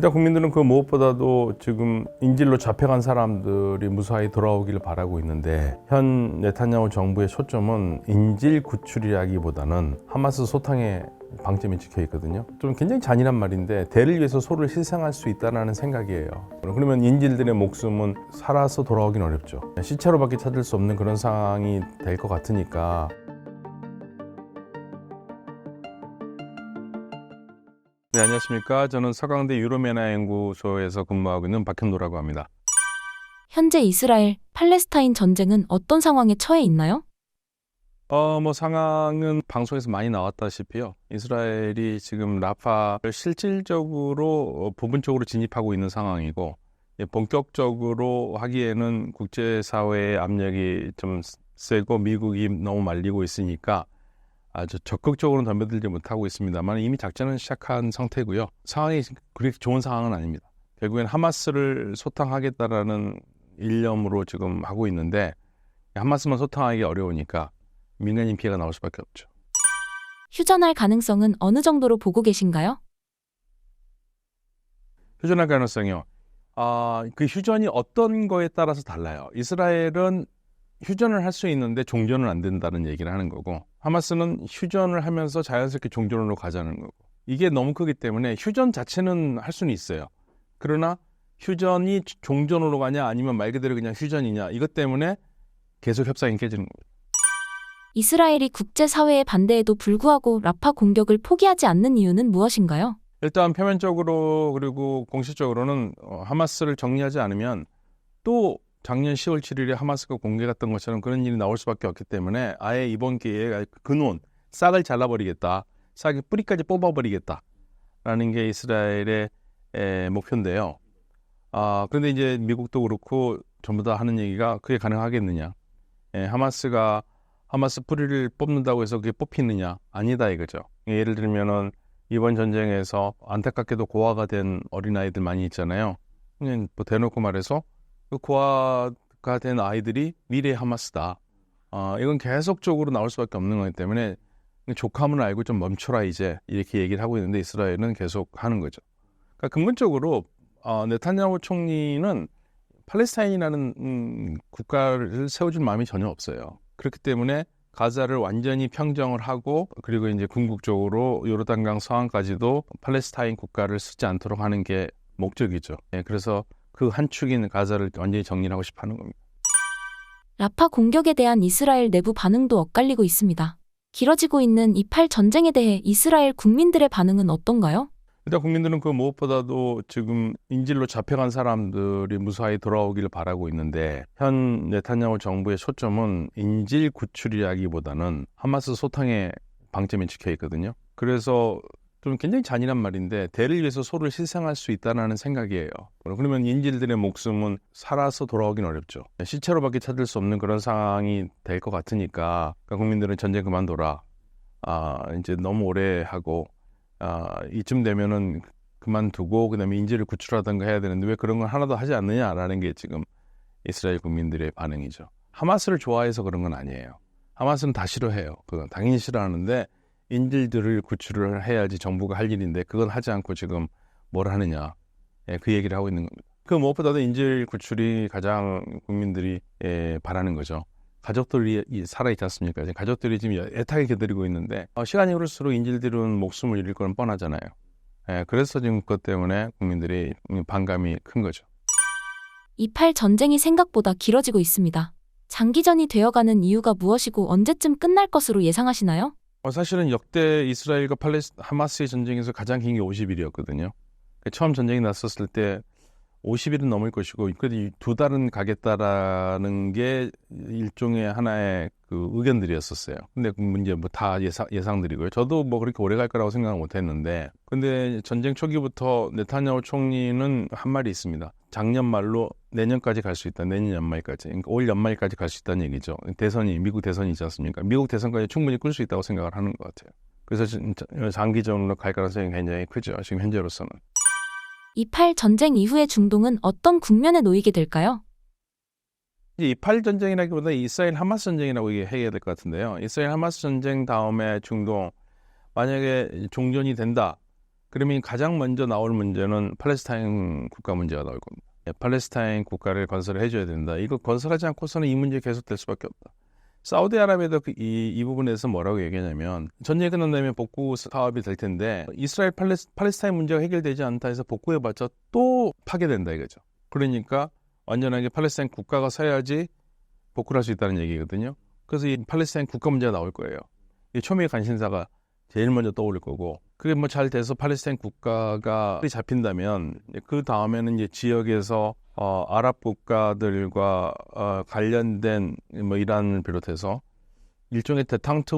일단 국민들은 그 무엇보다도 지금 인질로 잡혀간 사람들이 무사히 돌아오기를 바라고 있는데, 현 네타냐후 정부의 초점은 인질 구출이라기보다는 하마스 소탕에 방점이 찍혀 있거든요. 좀 굉장히 잔인한 말인데, 대를 위해서 소를 희생할 수 있다는 생각이에요. 그러면 인질들의 목숨은 살아서 돌아오긴 어렵죠. 시체로밖에 찾을 수 없는 그런 상황이 될 것 같으니까. 네, 안녕하십니까. 저는 서강대 유로메나연구소에서 근무하고 있는 박현도라고 합니다. 현재 이스라엘, 팔레스타인 전쟁은 어떤 상황에 처해 있나요? 상황은 방송에서 많이 나왔다시피요. 이스라엘이 지금 라파를 실질적으로 부분적으로 진입하고 있는 상황이고, 본격적으로 하기에는 국제사회의 압력이 좀 세고 미국이 너무 말리고 있으니까 아주 적극적으로는 덤벼들지 못하고 있습니다만 이미 작전은 시작한 상태고요. 상황이 그렇게 좋은 상황은 아닙니다. 결국엔 하마스를 소탕하겠다라는 일념으로 지금 하고 있는데, 하마스만 소탕하기 어려우니까 민간인 피해가 나올 수밖에 없죠. 휴전할 가능성은 어느 정도로 보고 계신가요? 휴전할 가능성이요. 그 휴전이 어떤 거에 따라서 달라요. 이스라엘은 휴전을 할 수 있는데 종전은 안 된다는 얘기를 하는 거고, 하마스는 휴전을 하면서 자연스럽게 종전으로 가자는 거고, 이게 너무 크기 때문에 휴전 자체는 할 수는 있어요. 그러나 휴전이 종전으로 가냐 아니면 말 그대로 그냥 휴전이냐, 이것 때문에 계속 협상이 깨지는 거예요. 이스라엘이 국제사회의 반대에도 불구하고 라파 공격을 포기하지 않는 이유는 무엇인가요? 일단 표면적으로 그리고 공식적으로는 하마스를 정리하지 않으면 또 작년 10월 7일에 하마스가 공개했던 것처럼 그런 일이 나올 수밖에 없기 때문에 아예 이번 기회에 근원, 싹을 잘라버리겠다, 싹의 뿌리까지 뽑아버리겠다라는 게 이스라엘의 목표인데요. 그런데 이제 미국도 그렇고 전부 다 하는 얘기가 그게 가능하겠느냐. 하마스 뿌리를 뽑는다고 해서 그게 뽑히느냐. 아니다 이거죠. 예를 들면은 이번 전쟁에서 안타깝게도 고아가 된 어린아이들 많이 있잖아요. 그냥 뭐 대놓고 말해서 그 고아가 된 아이들이 미래의 하마스다. 이건 계속적으로 나올 수밖에 없는 거기 때문에 족함을 알고 좀 멈춰라 이제, 이렇게 얘기를 하고 있는데 이스라엘은 계속 하는 거죠. 그러니까 근본적으로 네타냐후 총리는 팔레스타인이라는 국가를 세워줄 마음이 전혀 없어요. 그렇기 때문에 가자를 완전히 평정을 하고, 그리고 이제 궁극적으로 요르단강 서안까지도 팔레스타인 국가를 쓰지 않도록 하는 게 목적이죠. 그래서 그 한 축인 가자를 완전히 정리하고 싶어 하는 겁니다. 라파 공격에 대한 이스라엘 내부 반응도 엇갈리고 있습니다. 길어지고 있는 이8 전쟁에 대해 이스라엘 국민들의 반응은 어떤가요? 일단 국민들은 그 무엇보다도 지금 인질로 잡혀간 사람들이 무사히 돌아오기를 바라고 있는데, 현 네타냐후 정부의 초점은 인질 구출이라기보다는 하마스 소탕에 방점이 찍혀 있거든요. 그래서 좀 굉장히 잔인한 말인데, 대를 위해서 소를 희생할 수 있다는 생각이에요. 그러면 인질들의 목숨은 살아서 돌아오긴 어렵죠. 시체로밖에 찾을 수 없는 그런 상황이 될 것 같으니까, 국민들은 전쟁 그만둬라. 이제 너무 오래 하고, 이쯤 되면은 그만두고 그다음에 인질을 구출하던가 해야 되는데 왜 그런 건 하나도 하지 않느냐라는 게 지금 이스라엘 국민들의 반응이죠. 하마스를 좋아해서 그런 건 아니에요. 하마스는 다 싫어해요. 그건 당연히 싫어하는데, 인질들을 구출을 해야지 정부가 할 일인데 그건 하지 않고 지금 뭘 하느냐, 그 얘기를 하고 있는 겁니다. 그 무엇보다도 인질 구출이 가장 국민들이 바라는 거죠. 가족들이 살아있지 않습니까? 가족들이 지금 애타게 기다리고 있는데, 시간이 흐를수록 인질들은 목숨을 잃을 건 뻔하잖아요. 그래서 지금 그것 때문에 국민들이 반감이 큰 거죠. 이8 전쟁이 생각보다 길어지고 있습니다. 장기전이 되어가는 이유가 무엇이고 언제쯤 끝날 것으로 예상하시나요? 사실은 역대 이스라엘과 하마스의 전쟁에서 가장 긴 게 50일이었거든요. 처음 전쟁이 났었을 때 50일은 넘을 것이고, 그래도 2달은 가겠다라는 게 일종의 하나의 그 의견들이었었어요. 근데 그 문제 뭐 다 예상들이고요. 저도 뭐 그렇게 오래 갈 거라고 생각은 못 했는데, 근데 전쟁 초기부터 네타냐후 총리는 한 말이 있습니다. 작년 말로 내년까지 갈 수 있다. 내년 연말까지. 그러니까 올 연말까지 갈 수 있다는 얘기죠. 미국 대선이 있지 않습니까? 미국 대선까지 충분히 끌 수 있다고 생각을 하는 것 같아요. 그래서 장기전으로 갈 가능성이 굉장히 크죠. 지금 현재로서는. 이8 전쟁 이후의 중동은 어떤 국면에 놓이게 될까요? 이제 이8 전쟁이라기보다 이스라엘 하마스 전쟁이라고 얘기해야 될 것 같은데요. 이스라엘 하마스 전쟁 다음에 중동, 만약에 종전이 된다. 그러면 가장 먼저 나올 문제는 팔레스타인 국가 문제가 나올 겁니다. 팔레스타인 국가를 건설해 줘야 된다. 이거 건설하지 않고서는 이 문제 계속될 수밖에 없다. 사우디아라비아도 이 부분에서 뭐라고 얘기하냐면 전쟁이 끝난다면 복구 사업이 될 텐데 이스라엘 팔레스타인 문제가 해결되지 않다 해서 복구해봤자 또 파괴된다 이거죠. 그러니까 완전하게 팔레스타인 국가가 서야지 복구를 할 수 있다는 얘기거든요. 그래서 이 팔레스타인 국가 문제가 나올 거예요. 이 초미의 관심사가 제일 먼저 떠오를 거고, 그게 뭐 잘 돼서 팔레스타인 국가가 잡힌다면 그 다음에는 이제 지역에서 아랍 국가들과 관련된 뭐 이란을 비롯해서 일종의 대탕트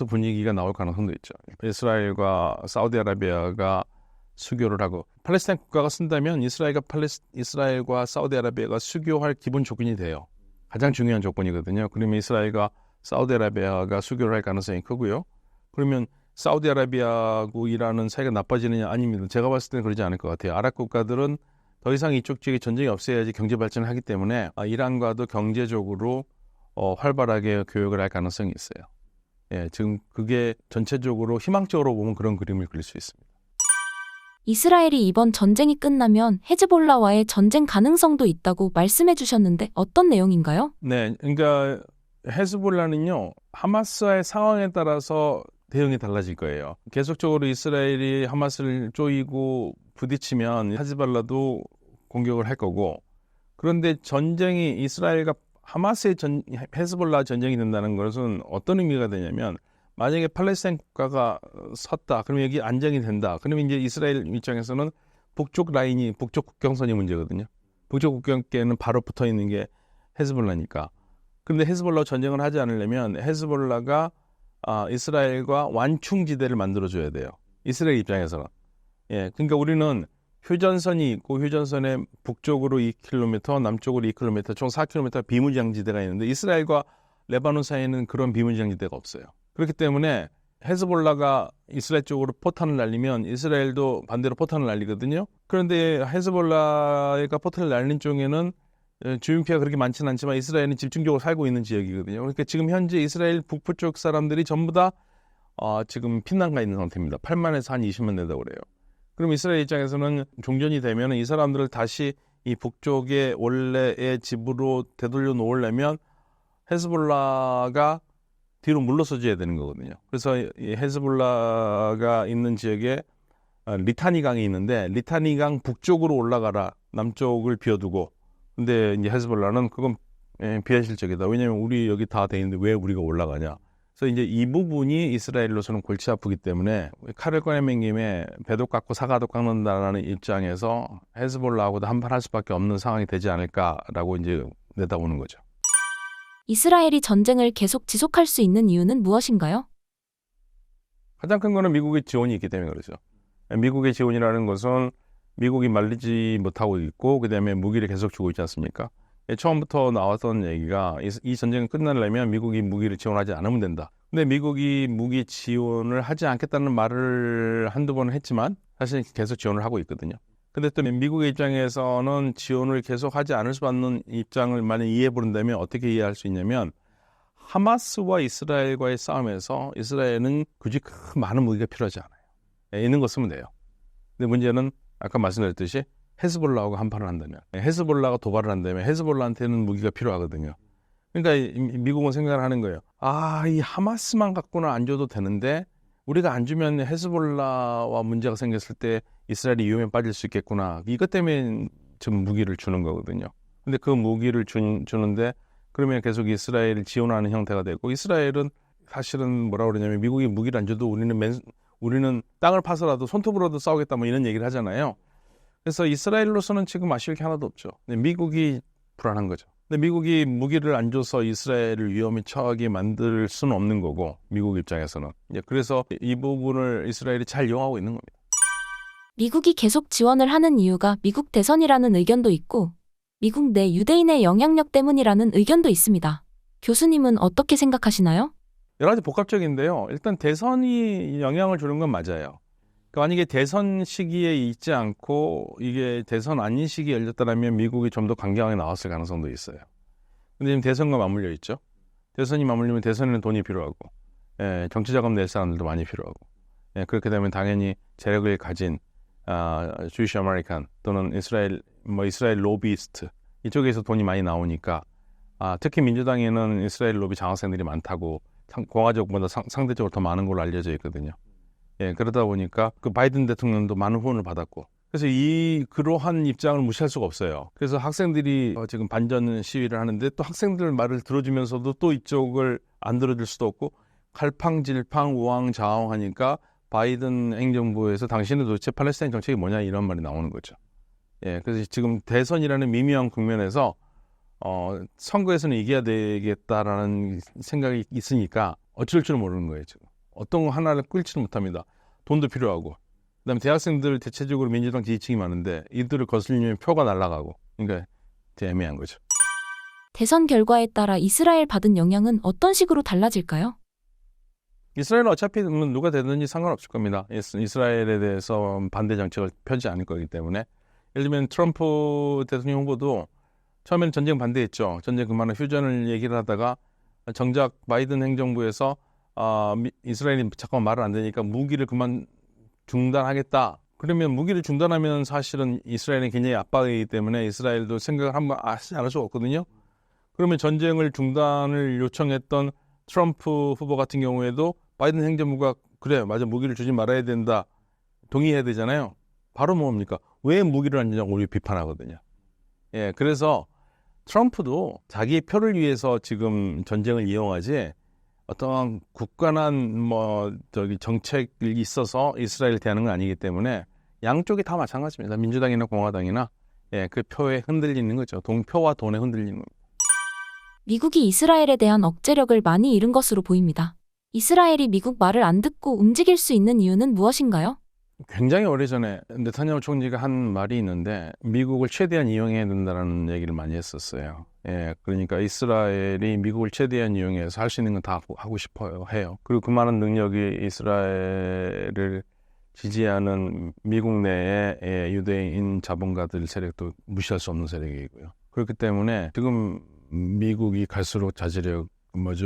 분위기가 나올 가능성도 있죠. 이스라엘과 사우디아라비아가 수교를 하고 팔레스타인 국가가 쓴다면 이스라엘과 사우디아라비아가 수교할 기본 조건이 돼요. 가장 중요한 조건이거든요. 그러면 이스라엘과 사우디아라비아가 수교를 할 가능성이 크고요. 그러면 사우디아라비아하고 이란은 사이가 나빠지느냐? 아닙니다. 제가 봤을 때는 그러지 않을 것 같아요. 아랍 국가들은 더 이상 이쪽 지역에 전쟁이 없어야지 경제 발전을 하기 때문에 이란과도 경제적으로 활발하게 교역을 할 가능성이 있어요. 예, 지금 그게 전체적으로 희망적으로 보면 그런 그림을 그릴 수 있습니다. 이스라엘이 이번 전쟁이 끝나면 헤즈볼라와의 전쟁 가능성도 있다고 말씀해 주셨는데 어떤 내용인가요? 네, 그러니까 헤즈볼라는요, 하마스와의 상황에 따라서 대응이 달라질 거예요. 계속적으로 이스라엘이 하마스를 쪼이고 부딪히면 헤즈볼라도 공격을 할 거고, 그런데 전쟁이 이스라엘과 하마스의 헤즈볼라 전쟁이 된다는 것은 어떤 의미가 되냐면, 만약에 팔레스타인 국가가 섰다, 그러면 여기 안정이 된다. 그러면 이제 이스라엘 입장에서는 북쪽 국경선이 문제거든요. 북쪽 국경계는 바로 붙어 있는 게 헤즈볼라니까. 그런데 헤즈볼라 전쟁을 하지 않으려면 헤즈볼라가 이스라엘과 완충지대를 만들어줘야 돼요. 이스라엘 입장에서는. 예, 그러니까 우리는 휴전선이 있고 휴전선의 북쪽으로 2km, 남쪽으로 2km, 총 4km 비무장지대가 있는데 이스라엘과 레바논 사이에는 그런 비무장지대가 없어요. 그렇기 때문에 헤즈볼라가 이스라엘 쪽으로 포탄을 날리면 이스라엘도 반대로 포탄을 날리거든요. 그런데 헤즈볼라가 포탄을 날린 쪽에는 주민 피해가 그렇게 많지는 않지만 이스라엘은 집중적으로 살고 있는 지역이거든요. 그러니까 지금 현재 이스라엘 북부 쪽 사람들이 전부 다 지금 피난가 있는 상태입니다. 8만에서 한 20만 된다고 그래요. 그럼 이스라엘 입장에서는 종전이 되면 이 사람들을 다시 이 북쪽의 원래의 집으로 되돌려 놓으려면 헤즈볼라가 뒤로 물러서줘야 되는 거거든요. 그래서 이 헤즈볼라가 있는 지역에 리타니 강이 있는데 리타니 강 북쪽으로 올라가라. 남쪽을 비워두고. 근데 이제 헤즈볼라는 그건 비현실적이다. 왜냐하면 우리 여기 다 돼 있는데 왜 우리가 올라가냐. 그래서 이제 이 부분이 이스라엘로서는 골치 아프기 때문에 칼을 꺼내맨 김에 배도 깎고 사과도 깎는다라는 입장에서 헤즈볼라하고도 한판 할 수밖에 없는 상황이 되지 않을까라고 이제 내다보는 거죠. 이스라엘이 전쟁을 계속 지속할 수 있는 이유는 무엇인가요? 가장 큰 거는 미국의 지원이 있기 때문에 그렇죠. 미국의 지원이라는 것은 미국이 말리지 못하고 있고 그다음에 무기를 계속 주고 있지 않습니까? 처음부터 나왔던 얘기가 이 전쟁이 끝나려면 미국이 무기를 지원하지 않으면 된다. 근데 미국이 무기 지원을 하지 않겠다는 말을 한두 번 했지만 사실 계속 지원을 하고 있거든요. 근데 또 미국의 입장에서는 지원을 계속 하지 않을 수 없는 입장을 만약 이해해 보는다면 어떻게 이해할 수 있냐면 하마스와 이스라엘과의 싸움에서 이스라엘은 굳이 많은 무기가 필요하지 않아요. 있는 거 쓰면 돼요. 근데 문제는 아까 말씀드렸듯이 헤즈볼라하고 한판을 한다면 헤즈볼라가 도발을 한다면 헤즈볼라한테는 무기가 필요하거든요. 그러니까 미국은 생각을 하는 거예요. 이 하마스만 갖고는 안 줘도 되는데 우리가 안 주면 헤즈볼라와 문제가 생겼을 때 이스라엘이 위험에 빠질 수 있겠구나. 이것 때문에 지금 무기를 주는 거거든요. 근데 그 무기를 주는데 그러면 계속 이스라엘을 지원하는 형태가 되고 이스라엘은 사실은 뭐라 그러냐면 미국이 무기를 안 줘도 우리는 땅을 파서라도 손톱으로도 싸우겠다 뭐 이런 얘기를 하잖아요. 그래서 이스라엘로서는 지금 아쉬울 게 하나도 없죠. 근데 미국이 불안한 거죠. 근데 미국이 무기를 안 줘서 이스라엘을 위험에 처하게 만들 수는 없는 거고 미국 입장에서는. 그래서 이 부분을 이스라엘이 잘 이용하고 있는 겁니다. 미국이 계속 지원을 하는 이유가 미국 대선이라는 의견도 있고 미국 내 유대인의 영향력 때문이라는 의견도 있습니다. 교수님은 어떻게 생각하시나요? 여러 가지 복합적인데요. 일단 대선이 영향을 주는 건 맞아요. 만약에 대선 시기에 있지 않고 이게 대선 아닌 시기에 열렸다면 미국이 좀 더 강경하게 나왔을 가능성도 있어요. 근데 지금 대선과 맞물려 있죠. 대선이 맞물리면 대선에는 돈이 필요하고 정치 자금 낼 사람들도 많이 필요하고 예, 그렇게 되면 당연히 재력을 가진 주이시 아메리칸 또는 이스라엘 로비스트 이쪽에서 돈이 많이 나오니까 특히 민주당에는 이스라엘 로비 장학생들이 많다고 공화적보다 상대적으로 더 많은 걸로 알려져 있거든요. 예, 그러다 보니까 그 바이든 대통령도 많은 후원을 받았고 그래서 그러한 입장을 무시할 수가 없어요. 그래서 학생들이 지금 반전 시위를 하는데 또 학생들 말을 들어주면서도 또 이쪽을 안 들어줄 수도 없고 갈팡질팡 우왕좌왕하니까 바이든 행정부에서 당신은 도대체 팔레스타인 정책이 뭐냐 이런 말이 나오는 거죠. 예, 그래서 지금 대선이라는 미묘한 국면에서 선거에서는 이겨야 되겠다라는 생각이 있으니까 어쩔 줄 모르는 거예요. 지금 어떤 거 하나를 끌지를 못합니다. 돈도 필요하고 그다음에 대학생들 대체적으로 민주당 지지층이 많은데 이들을 거슬리면 표가 날아가고 그러니까 되게 애매한 거죠. 대선 결과에 따라 이스라엘 받은 영향은 어떤 식으로 달라질까요? 이스라엘은 어차피 누가 되든지 상관없을 겁니다. 이스라엘에 대해서 반대 정책을 펴지 않을 거기 때문에 예를 들면 트럼프 대통령 후보도 처음에는 전쟁 반대했죠. 전쟁 그만한 휴전을 얘기를 하다가 정작 바이든 행정부에서 이스라엘이 잠깐 말을 안 되니까 무기를 그만 중단하겠다. 그러면 무기를 중단하면 사실은 이스라엘은 굉장히 압박이기 때문에 이스라엘도 생각을 한번 하지 않을 수가 없거든요. 그러면 전쟁을 중단을 요청했던 트럼프 후보 같은 경우에도 바이든 행정부가 그래 맞아 무기를 주지 말아야 된다 동의해야 되잖아요. 바로 뭡니까? 왜 무기를 안 주냐고 우리 비판하거든요. 예, 그래서 트럼프도 자기의 표를 위해서 지금 전쟁을 이용하지 어떤 굳건한 정책이 있어서 이스라엘을 대하는 건 아니기 때문에 양쪽이 다 마찬가지입니다. 민주당이나 공화당이나 그 표에 흔들리는 거죠. 표와 돈에 흔들리는 겁니다. 미국이 이스라엘에 대한 억제력을 많이 잃은 것으로 보입니다. 이스라엘이 미국 말을 안 듣고 움직일 수 있는 이유는 무엇인가요? 굉장히 오래전에 네타냐후 총리가 한 말이 있는데 미국을 최대한 이용해야 된다는 얘기를 많이 했었어요. 예, 그러니까 이스라엘이 미국을 최대한 이용해서 할 수 있는 건 다 하고 싶어요, 해요. 그리고 그 많은 능력이 이스라엘을 지지하는 미국 내의 유대인 자본가들 세력도 무시할 수 없는 세력이고요. 그렇기 때문에 지금 미국이 갈수록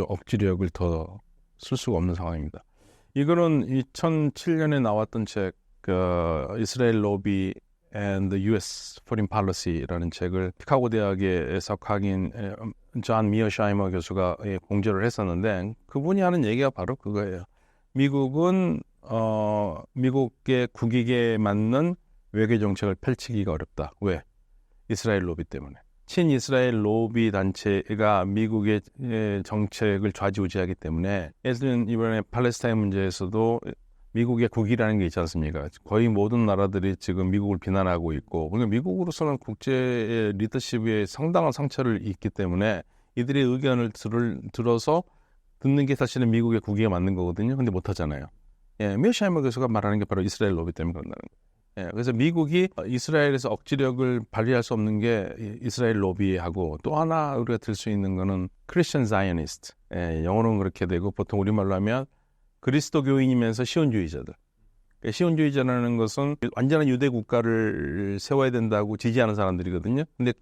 억지력을 더 쓸 수가 없는 상황입니다. 이거는 2007년에 나왔던 책, 이스라엘 로비 and the U.S. Foreign Policy라는 책을 시카고 대학의 석학인 존 미어샤이머 교수가 공저를 했었는데 그분이 하는 얘기가 바로 그거예요. 미국은 미국의 국익에 맞는 외교 정책을 펼치기가 어렵다. 왜? 이스라엘 로비 때문에. 친이스라엘 로비 단체가 미국의 정책을 좌지우지하기 때문에 예를 들면 이번에 팔레스타인 문제에서도 미국의 국익이라는 게 있지 않습니까? 거의 모든 나라들이 지금 미국을 비난하고 있고 그러니까 미국으로서는 국제 리더십에 상당한 상처를 입기 때문에 이들의 의견을 들어서 듣는 게 사실은 미국의 국익에 맞는 거거든요. 근데 못하잖아요. 예, 미어샤이머 교수가 말하는 게 바로 이스라엘 로비 때문에 그런다는 거예요. 예, 그래서 미국이 이스라엘에서 억지력을 발휘할 수 없는 게 이스라엘 로비하고 또 하나 우리가 들 수 있는 거는 크리스천 자이어니스트. 예, 영어로는 그렇게 되고 보통 우리말로 하면 그리스도교인이면서 시온주의자들. 그러니까 시온주의자라는 것은 완전한 유대 국가를 세워야 된다고 지지하는 사람들이거든요. 근데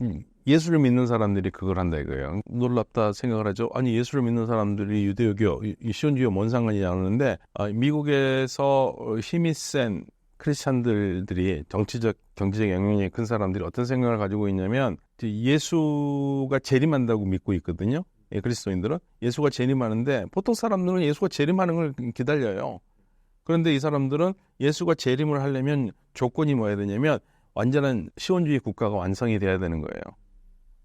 예수를 믿는 사람들이 그걸 한다 이거예요. 놀랍다 생각을 하죠. 아니 예수를 믿는 사람들이 유대교, 시온주의와 뭔 상관이냐 하는데 미국에서 힘이 센 크리스찬들이 정치적, 경제적 영향력이 큰 사람들이 어떤 생각을 가지고 있냐면 예수가 재림한다고 믿고 있거든요. 예, 그리스도인들은 예수가 재림하는데 보통 사람들은 예수가 재림하는 걸 기다려요. 그런데 이 사람들은 예수가 재림을 하려면 조건이 뭐야 되냐면 완전한 시온주의 국가가 완성이 돼야 되는 거예요.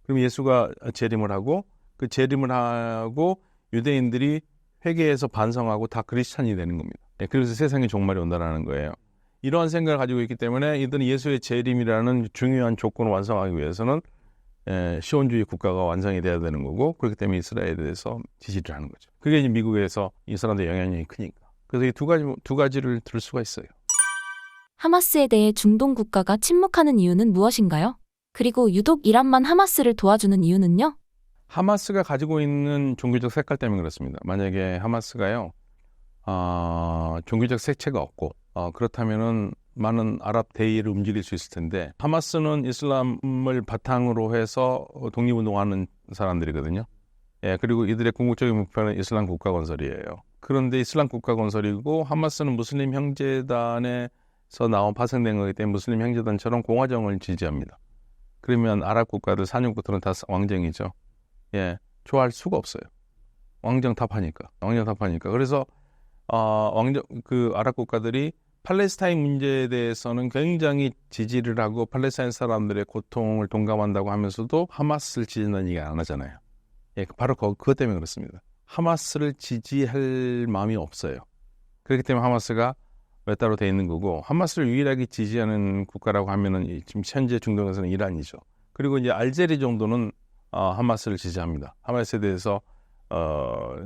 그럼 예수가 재림을 하고 그 재림을 하고 유대인들이 회개해서 반성하고 다 크리스찬이 되는 겁니다. 예, 그래서 세상에 종말이 온다라는 거예요. 이러한 생각을 가지고 있기 때문에 이들은 예수의 재림이라는 중요한 조건을 완성하기 위해서는 시온주의 국가가 완성이 돼야 되는 거고 그렇기 때문에 이스라엘에 대해서 지지를 하는 거죠. 그게 이제 미국에서 이 사람들의 영향력이 크니까. 그래서 이 두 가지를 들을 수가 있어요. 하마스에 대해 중동 국가가 침묵하는 이유는 무엇인가요? 그리고 유독 이란만 하마스를 도와주는 이유는요? 하마스가 가지고 있는 종교적 색깔 때문에 그렇습니다. 만약에 하마스가요, 종교적 색채가 없고 그렇다면은 많은 아랍 대의를 움직일 수 있을 텐데 하마스는 이슬람을 바탕으로 해서 독립운동하는 사람들이거든요. 예, 그리고 이들의 궁극적인 목표는 이슬람 국가 건설이에요. 그런데 이슬람 국가 건설이고 하마스는 무슬림 형제단에서 나온 파생된 거기 때문에 무슬림 형제단처럼 공화정을 지지합니다. 그러면 아랍 국가들 산유국들은 다 왕정이죠. 예, 좋아할 수가 없어요. 왕정 탑하니까. 그래서 아랍 국가들이 팔레스타인 문제에 대해서는 굉장히 지지를 하고 팔레스타인 사람들의 고통을 동감한다고 하면서도 하마스를 지지하는 얘기 안 하잖아요. 예, 바로 그것 때문에 그렇습니다. 하마스를 지지할 마음이 없어요. 그렇기 때문에 하마스가 외따로 돼 있는 거고, 하마스를 유일하게 지지하는 국가라고 하면은 지금 현재 중동에서는 이란이죠. 그리고 이제 알제리 정도는 하마스를 지지합니다. 하마스에 대해서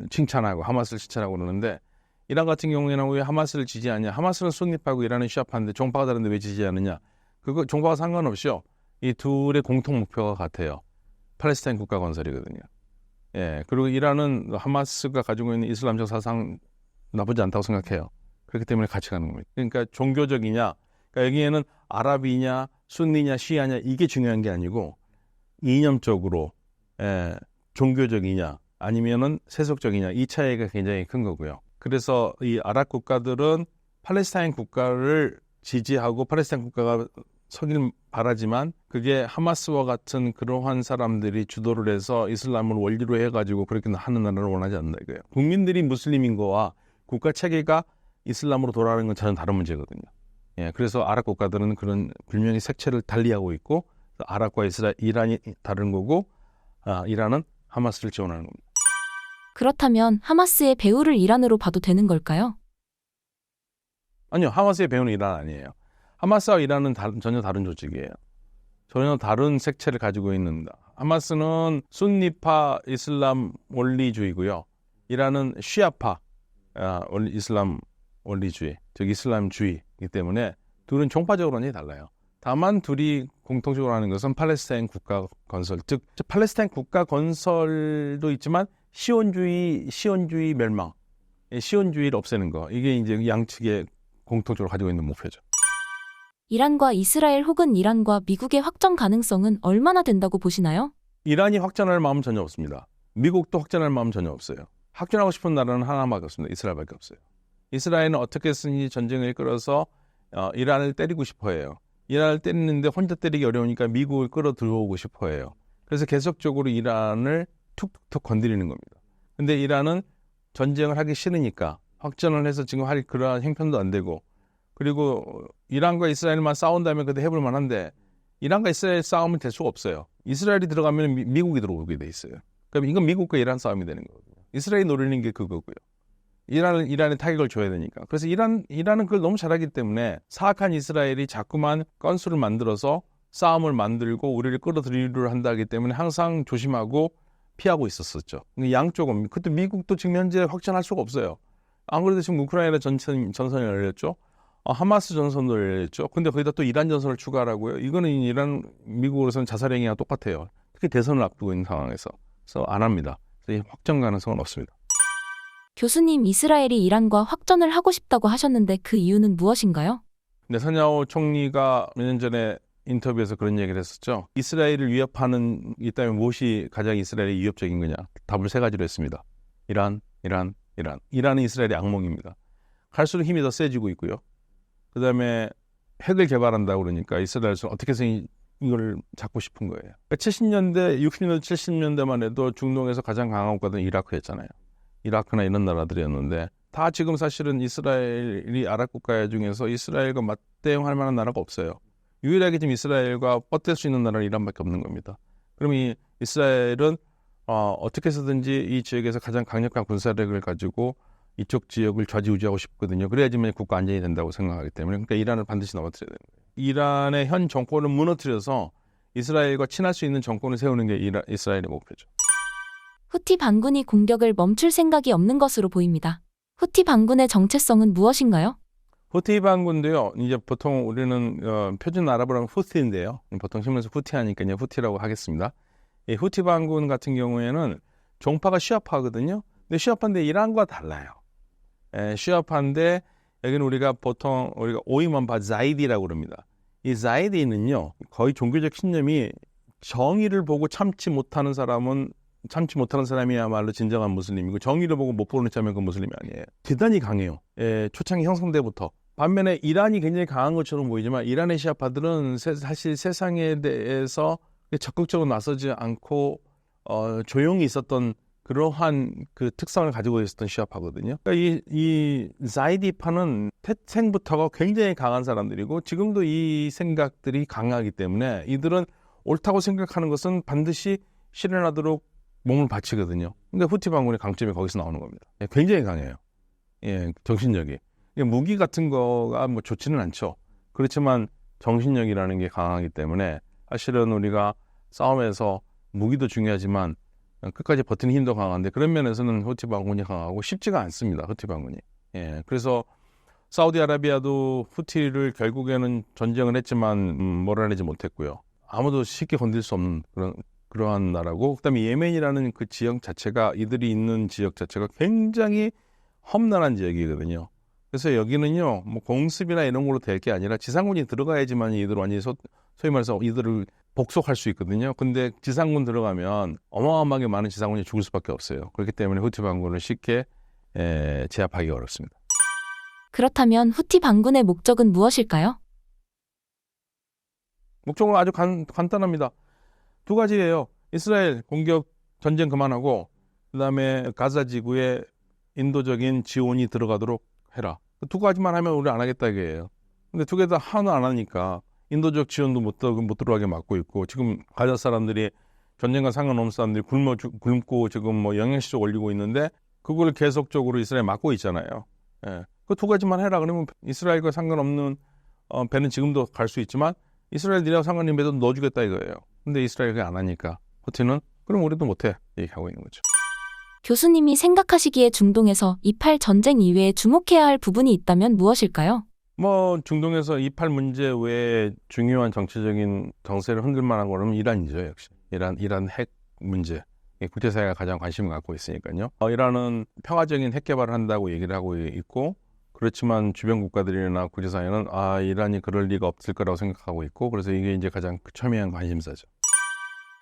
칭찬하고 하마스를 칭찬하고 그러는데, 이란 같은 경우에는 왜 하마스를 지지하냐? 하마스는 순니파고 이란은 시아파인데 종파가 다른데 왜 지지하느냐? 그거 종파가 상관없이요. 이 둘의 공통 목표가 같아요. 팔레스타인 국가 건설이거든요. 예, 그리고 이란은 하마스가 가지고 있는 이슬람적 사상 나쁘지 않다고 생각해요. 그렇기 때문에 같이 가는 겁니다. 그러니까 종교적이냐, 그러니까 여기에는 아랍이냐, 순니냐, 시아냐 이게 중요한 게 아니고 이념적으로 종교적이냐 아니면은 세속적이냐 이 차이가 굉장히 큰 거고요. 그래서 이 아랍 국가들은 팔레스타인 국가를 지지하고 팔레스타인 국가가 서길 바라지만 그게 하마스와 같은 그러한 사람들이 주도를 해서 이슬람을 원리로 해가지고 그렇게 하는 나라를 원하지 않는다 이거예요. 국민들이 무슬림인 거와 국가 체계가 이슬람으로 돌아가는 건 전혀 다른 문제거든요. 예, 그래서 아랍 국가들은 그런 분명히 색채를 달리하고 있고 아랍과 이란이 다른 거고 이란은 하마스를 지원하는 겁니다. 그렇다면 하마스의 배후를 이란으로 봐도 되는 걸까요? 아니요. 하마스의 배후는 이란 아니에요. 하마스와 이란은 전혀 다른 조직이에요. 전혀 다른 색채를 가지고 있는 하마스는 순니파 이슬람 원리주의고요. 이란은 시아파 이슬람 원리주의, 즉 이슬람주의이기 때문에 둘은 종파적으로는 달라요. 다만 둘이 공통적으로 하는 것은 팔레스타인 국가 건설, 즉 팔레스타인 국가 건설도 있지만 시온주의 멸망, 시온주의를 없애는 거, 이게 이제 양측의 공통적으로 가지고 있는 목표죠. 이란과 이스라엘 혹은 이란과 미국의 확전 가능성은 얼마나 된다고 보시나요? 이란이 확전할 마음은 전혀 없습니다. 미국도 확전할 마음은 전혀 없어요. 확전하고 싶은 나라는 하나밖에 없습니다. 이스라엘밖에 없어요. 이스라엘은 어떻게 해서든지 전쟁을 끌어서 이란을 때리고 싶어해요. 이란을 때리는데 혼자 때리기 어려우니까 미국을 끌어 들어오고 싶어해요. 그래서 계속적으로 이란을 툭툭 건드리는 겁니다. 근데 이란은 전쟁을 하기 싫으니까 확전을 해서 지금 할 그러한 형편도 안 되고, 그리고 이란과 이스라엘만 싸운다면 그때 해볼 만한데 이란과 이스라엘 싸움은 될 수가 없어요. 이스라엘이 들어가면 미국이 들어오게 돼 있어요. 그럼 이건 미국과 이란 싸움이 되는 거거든요. 이스라엘이 노리는 게 그거고요. 이란에 타격을 줘야 되니까. 그래서 이란은 그걸 너무 잘하기 때문에 사악한 이스라엘이 자꾸만 건수를 만들어서 싸움을 만들고 우리를 끌어들이려 한다기 때문에 항상 조심하고 피하고 있었었죠. 양쪽은 그때 미국도 지금 현재 확전할 수가 없어요. 안 그래도 지금 우크라이나 전선이 열렸죠. 하마스 전선도 열렸죠. 근데 거기다 또 이란 전선을 추가하라고요. 이거는 이란 미국으로서는 자살행위와 똑같아요. 특히 대선을 앞두고 있는 상황에서. 그래서 안 합니다. 그래서 확전 가능성은 없습니다. 교수님, 이스라엘이 이란과 확전을 하고 싶다고 하셨는데 그 이유는 무엇인가요? 네타냐후 총리가 몇 년 전에 인터뷰에서 그런 얘기를 했었죠. 이스라엘을 위협하는 있다면 무엇이 가장 이스라엘이 위협적인 거냐? 답을 세 가지로 했습니다. 이란은 이스라엘의 악몽입니다. 갈수록 힘이 더 세지고 있고요. 그 다음에 핵을 개발한다고 그러니까 이스라엘에서 어떻게 해서 이걸 잡고 싶은 거예요. 그러니까 70년대, 60년대, 70년대만 해도 중동에서 가장 강한 국가는 이라크였잖아요. 이라크나 이런 나라들이었는데 다 지금 사실은 이스라엘이 아랍 국가 중에서 이스라엘과 맞대응할 만한 나라가 없어요. 유일하게 지금 이스라엘과 뻗댈 수 있는 나라는 이란밖에 없는 겁니다. 그럼 이 이스라엘은 어떻게 해서든지 이 지역에서 가장 강력한 군사력을 가지고 이쪽 지역을 좌지우지하고 싶거든요. 그래야지만 국가 안정이 된다고 생각하기 때문에 그러니까 이란을 반드시 넘어뜨려야 되는 거예요. 이란의 현 정권을 무너뜨려서 이스라엘과 친할 수 있는 정권을 세우는 게 이스라엘의 목표죠. 후티 반군이 공격을 멈출 생각이 없는 것으로 보입니다. 후티 반군의 정체성은 무엇인가요? 후티 반군도요. 이제 보통 우리는 표준 아랍어로 하면 후티인데요. 보통 신문에서 후티 하니까 이제 후티라고 하겠습니다. 이 후티 반군 같은 경우에는 종파가 시아파거든요. 근데 시아파인데 이란과 달라요. 시아파인데 여기는 보통 우리가 오이만바 자이디라고 그럽니다. 이 자이디는요. 거의 종교적 신념이 정의를 보고 참지 못하는 사람은 참지 못하는 사람이야말로 진정한 무슬림이고 정의를 보고 못 보는 자면 그 무슬림이 아니에요. 대단히 강해요. 초창기 형성 때부터. 반면에 이란이 굉장히 강한 것처럼 보이지만 이란의 시아파들은 사실 세상에 대해서 적극적으로 나서지 않고 조용히 있었던 그러한 그 특성을 가지고 있었던 시아파거든요. 그러니까 이 자이디파는 태생부터가 굉장히 강한 사람들이고 지금도 이 생각들이 강하기 때문에 이들은 옳다고 생각하는 것은 반드시 실현하도록 몸을 바치거든요. 근데 후티 반군의 강점이 거기서 나오는 겁니다. 굉장히 강해요. 정신력이. 무기 같은 거가 뭐 좋지는 않죠. 그렇지만 정신력이라는 게 강하기 때문에 사실은 우리가 싸움에서 무기도 중요하지만 끝까지 버티는 힘도 강한데 그런 면에서는 후티 반군이 강하고 쉽지가 않습니다. 후티 반군이. 그래서 사우디아라비아도 후티를 결국에는 전쟁을 했지만 몰아내지 못했고요. 아무도 쉽게 건들 수 없는 그러한 나라고, 그다음에 예멘이라는 그 지역 자체가 이들이 있는 지역 자체가 굉장히 험난한 지역이거든요. 그래서 여기는요, 뭐 공습이나 이런 걸로 될 게 아니라 지상군이 들어가야지만 이들 완전히 소위 말해서 이들을 복속할 수 있거든요. 근데 지상군 들어가면 어마어마하게 많은 지상군이 죽을 수밖에 없어요. 그렇기 때문에 후티 반군을 쉽게 제압하기 어렵습니다. 그렇다면 후티 반군의 목적은 무엇일까요? 목적은 아주 간단합니다. 두 가지예요. 이스라엘 공격 전쟁 그만하고 그다음에 가자 지구에 인도적인 지원이 들어가도록 해라. 두 가지만 하면 우리 안 하겠다 이게예요. 근데 두 개 다 하나 안 하니까 인도적 지원도 못 들어가게 막고 있고, 지금 가자 사람들이 전쟁과 상관없는 사람들이 굶고 지금 뭐 영양실조 올리고 있는데 그걸 계속적으로 이스라엘 막고 있잖아요. 그 두 가지만 해라. 그러면 이스라엘과 상관없는 배는 지금도 갈 수 있지만 이스라엘 니네와 상관없는 배도 넣어주겠다 이거예요. 근데 이스라엘이 안 하니까 후티는 그럼 우리도 못해 얘기하고 있는 거죠. 교수님이 생각하시기에 중동에서 2.8 전쟁 이외에 주목해야 할 부분이 있다면 무엇일까요? 뭐 중동에서 2.8 문제 외에 중요한 정치적인 정세를 흔들 만한 거는 이란이죠. 역시 이란 핵 문제. 국제사회가 가장 관심을 갖고 있으니까요. 이란은 평화적인 핵 개발을 한다고 얘기를 하고 있고, 그렇지만 주변 국가들이나 국제사회는 이란이 그럴 리가 없을 거라고 생각하고 있고, 그래서 이게 이제 가장 첨예한 관심사죠.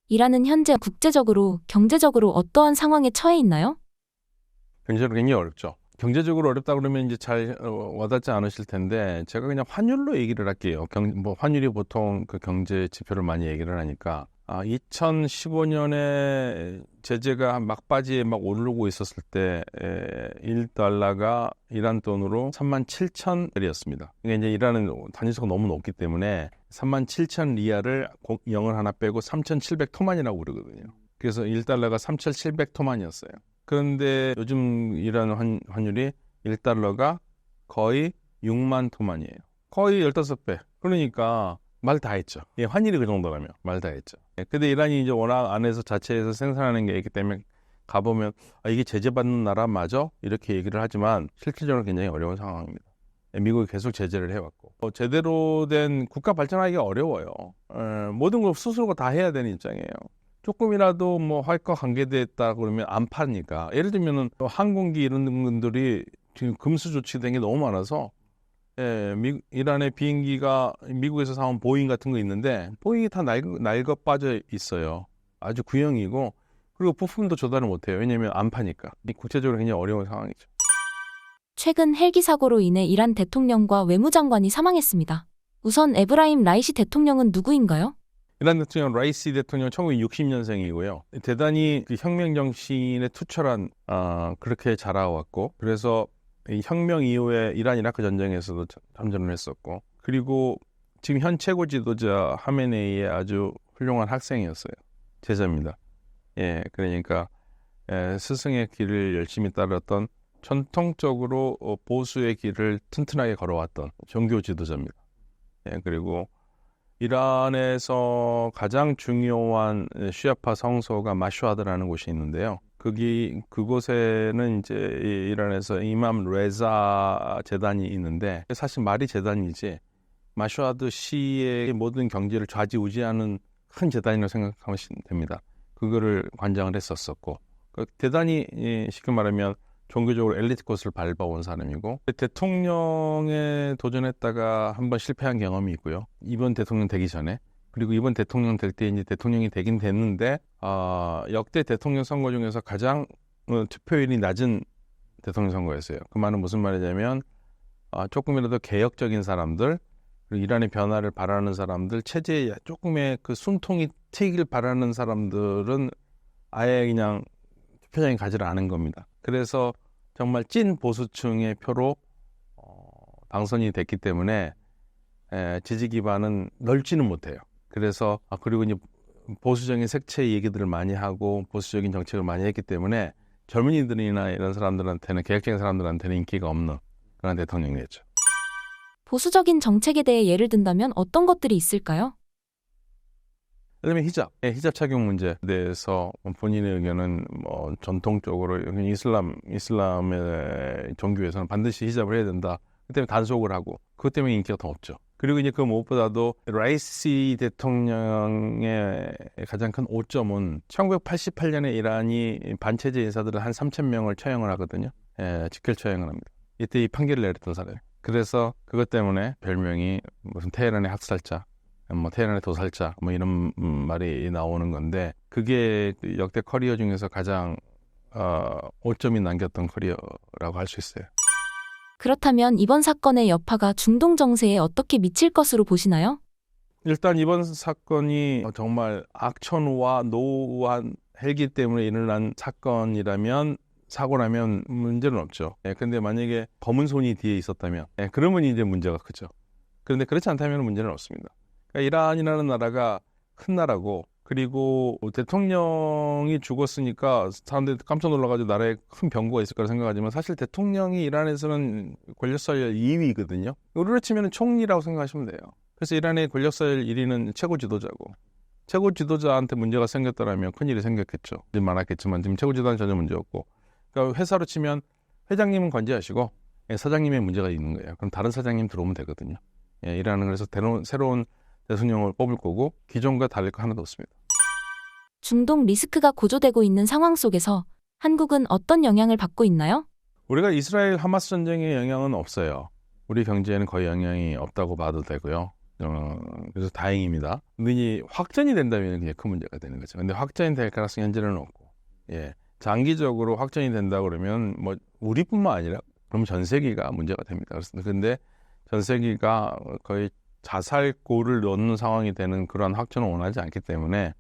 이란은 현재 국제적으로, 경제적으로 어떠한 상황에 처해 있나요? 경제적으로 굉장히 어렵죠. 경제적으로 어렵다 그러면 이제 잘 와닿지 않으실 텐데, 제가 그냥 환율로 얘기를 할게요. 환율이 보통 그 경제 지표를 많이 얘기를 하니까 2015년에 제재가 막바지에 막 오르고 있었을 때 1달러가 이란 돈으로 37,000리알이었습니다. 이게 이제 이란은 단위수가 너무 높기 때문에 37,000 리알을 0을 하나 빼고 3,700토만이라고 그러거든요. 그래서 1달러가 3,700토만이었어요. 그런데 요즘 이란 환율이 1달러가 거의 6만 토만이에요. 거의 15배. 그러니까 말 다 했죠. 환율이 그 정도라면 말 다 했죠. 근데 이란이 이제 워낙 안에서 자체에서 생산하는 게 있기 때문에 가보면 이게 제재받는 나라 맞아? 이렇게 얘기를 하지만 실질적으로 굉장히 어려운 상황입니다. 미국이 계속 제재를 해왔고 제대로 된 국가 발전하기가 어려워요. 모든 걸 스스로가 다 해야 되는 입장이에요. 조금이라도 뭐 핵과 관계됐다 그러면 안 파니까. 예를 들면은 항공기 이런 분들이 지금 금수 조치된 게 너무 많아서 이란의 비행기가 미국에서 사온 보잉 같은 거 있는데 보잉이 다 낡아 빠져 있어요. 아주 구형이고, 그리고 부품도 조달을 못해요. 왜냐하면 안 파니까. 국제적으로 굉장히 어려운 상황이죠. 최근 헬기 사고로 인해 이란 대통령과 외무장관이 사망했습니다. 우선 에브라임 라이시 대통령은 누구인가요? 이란 대통령 라이시 대통령 1960년생이고요. 대단히 그 혁명 정신에 투철한 그렇게 자라왔고, 그래서 이 혁명 이후에 이란 이라크 전쟁에서도 참전을 했었고, 그리고 지금 현 최고 지도자 하메네이의 아주 훌륭한 학생이었어요. 제자입니다. 그러니까 스승의 길을 열심히 따랐던, 전통적으로 보수의 길을 튼튼하게 걸어왔던 종교 지도자입니다. 그리고 이란에서 가장 중요한 시아파 성소가 마슈아드라는 곳이 있는데요. 그곳에는 이제 이란에서 이맘 레자 재단이 있는데, 사실 말이 재단이지 마슈아드 시의 모든 경제를 좌지우지하는 큰 재단이라고 생각하시면 됩니다. 그거를 관장을 했었었고, 대단히 쉽게 말하면 종교적으로 엘리트 코스를 밟아온 사람이고, 대통령에 도전했다가 한번 실패한 경험이 있고요. 이번 대통령 되기 전에. 그리고 이번 대통령 될 때 이제 대통령이 되긴 됐는데 역대 대통령 선거 중에서 가장 투표율이 낮은 대통령 선거였어요. 그 말은 무슨 말이냐면 조금이라도 개혁적인 사람들, 그리고 이란의 변화를 바라는 사람들, 체제에 조금의 그 숨통이 트이길 바라는 사람들은 아예 그냥 투표장에 가지를 않은 겁니다. 그래서 정말 찐 보수층의 표로 당선이 됐기 때문에 지지 기반은 넓지는 못해요. 그래서 그리고 이제 보수적인 색채 얘기들을 많이 하고 보수적인 정책을 많이 했기 때문에 젊은이들이나 이런 사람들한테는, 개혁적인 사람들한테는 인기가 없는 그런 대통령이었죠. 보수적인 정책에 대해 예를 든다면 어떤 것들이 있을까요? 예를 들면 히잡 착용 문제에 대해서 본인의 의견은 전통적으로 이슬람의 종교에서는 반드시 히잡을 해야 된다. 그 때문에 단속을 하고 그것 때문에 인기가 더 없죠. 그리고 이제 그 무엇보다도 라이시 대통령의 가장 큰 오점은 1988년에 이란이 반체제 인사들을 한 3,000명을 처형을 하거든요. 직결 처형을 합니다. 이때 이 판결을 내렸던 사람이에요. 그래서 그것 때문에 별명이 무슨 테헤란의 학살자, 테헤란의 도살자 이런 말이 나오는 건데, 그게 역대 커리어 중에서 가장 오점이 남겼던 커리어라고 할 수 있어요. 그렇다면 이번 사건의 여파가 중동 정세에 어떻게 미칠 것으로 보시나요? 일단 이번 사건이 정말 악천후와 노후한 헬기 때문에 일어난 사고라면 문제는 없죠. 근데 만약에 검은 손이 뒤에 있었다면, 그러면 이제 문제가 크죠. 그런데 그렇지 않다면 문제는 없습니다. 그러니까 이란이라는 나라가 큰 나라고, 그리고 대통령이 죽었으니까 사람들이 깜짝 놀라가지고 나라에 큰 변고가 있을 거라 생각하지만, 사실 대통령이 이란에서는 권력서열 2위거든요. 우리로 치면 총리라고 생각하시면 돼요. 그래서 이란의 권력서열 1위는 최고 지도자고, 최고 지도자한테 문제가 생겼더라면 큰일이 생겼겠죠. 많았겠지만 지금 최고 지도자는 전혀 문제 없고, 그러니까 회사로 치면 회장님은 건재하시고 사장님의 문제가 있는 거예요. 그럼 다른 사장님 들어오면 되거든요. 이란은 그래서 새로운 대통령을 뽑을 거고, 기존과 다를 거 하나도 없습니다. 중동 리스크가 고조되고 있는 상황 속에서 한국은 어떤 영향을 받고 있나요? 우리가 이스라엘 하마스 전쟁의 영향은 없어요. 우리 경제에는 거의 영향이 없다고 봐도 되고요. 그래서 다행입니다. 근데 이 확전이 된다면 그게 큰 문제가 되는 거죠. 근데 확전이 될 가능성이 현재는 없고, 장기적으로 확전이 된다 그러면 우리뿐만 아니라 그럼 전 세계가 문제가 됩니다. 그런데 전 세계가 거의 자살골을 넣는 상황이 되는 그러한 확전을 원하지 않기 때문에,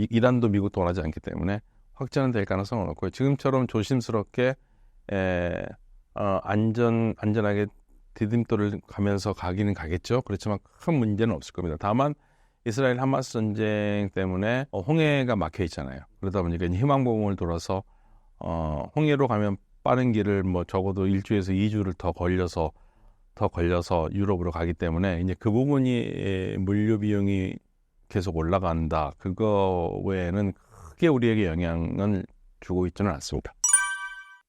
이란도 미국도 원하지 않기 때문에 확전은 될 가능성은 없고요. 지금처럼 조심스럽게 안전하게 디딤돌을 가면서 가기는 가겠죠. 그렇지만 큰 문제는 없을 겁니다. 다만 이스라엘 하마스 전쟁 때문에 홍해가 막혀 있잖아요. 그러다 보니까 희망봉을 돌아서 홍해로 가면 빠른 길을 적어도 1주에서 2주를 더 걸려서 유럽으로 가기 때문에 이제 그 부분이 물류 비용이 계속 올라간다. 그거 외에는 크게 우리에게 영향을 주고 있지는 않습니다.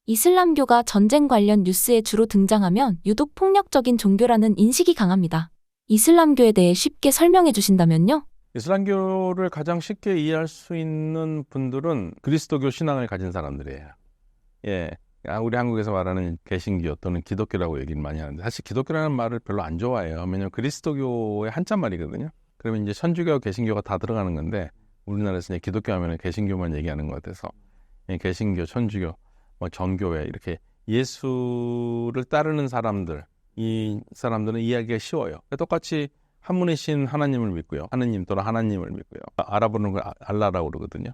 이슬람교가 전쟁 관련 뉴스에 주로 등장하면 유독 폭력적인 종교라는 인식이 강합니다. 이슬람교에 대해 쉽게 설명해 주신다면요? 이슬람교를 가장 쉽게 이해할 수 있는 분들은 그리스도교 신앙을 가진 사람들이에요. 우리 한국에서 말하는 개신교 또는 기독교라고 얘기를 많이 하는데, 사실 기독교라는 말을 별로 안 좋아해요. 왜냐하면 그리스도교의 한자말이거든요. 그러면 이제 천주교, 개신교가 다 들어가는 건데, 우리나라에서 이제 기독교 하면 개신교만 얘기하는 것 같아서, 개신교, 천주교, 정교회 이렇게 예수를 따르는 사람들, 이 사람들은 이해하기가 쉬워요. 똑같이 한 분이신 하나님을 믿고요. 하느님 또는 하나님을 믿고요. 아랍어는 걸 알라라고 그러거든요.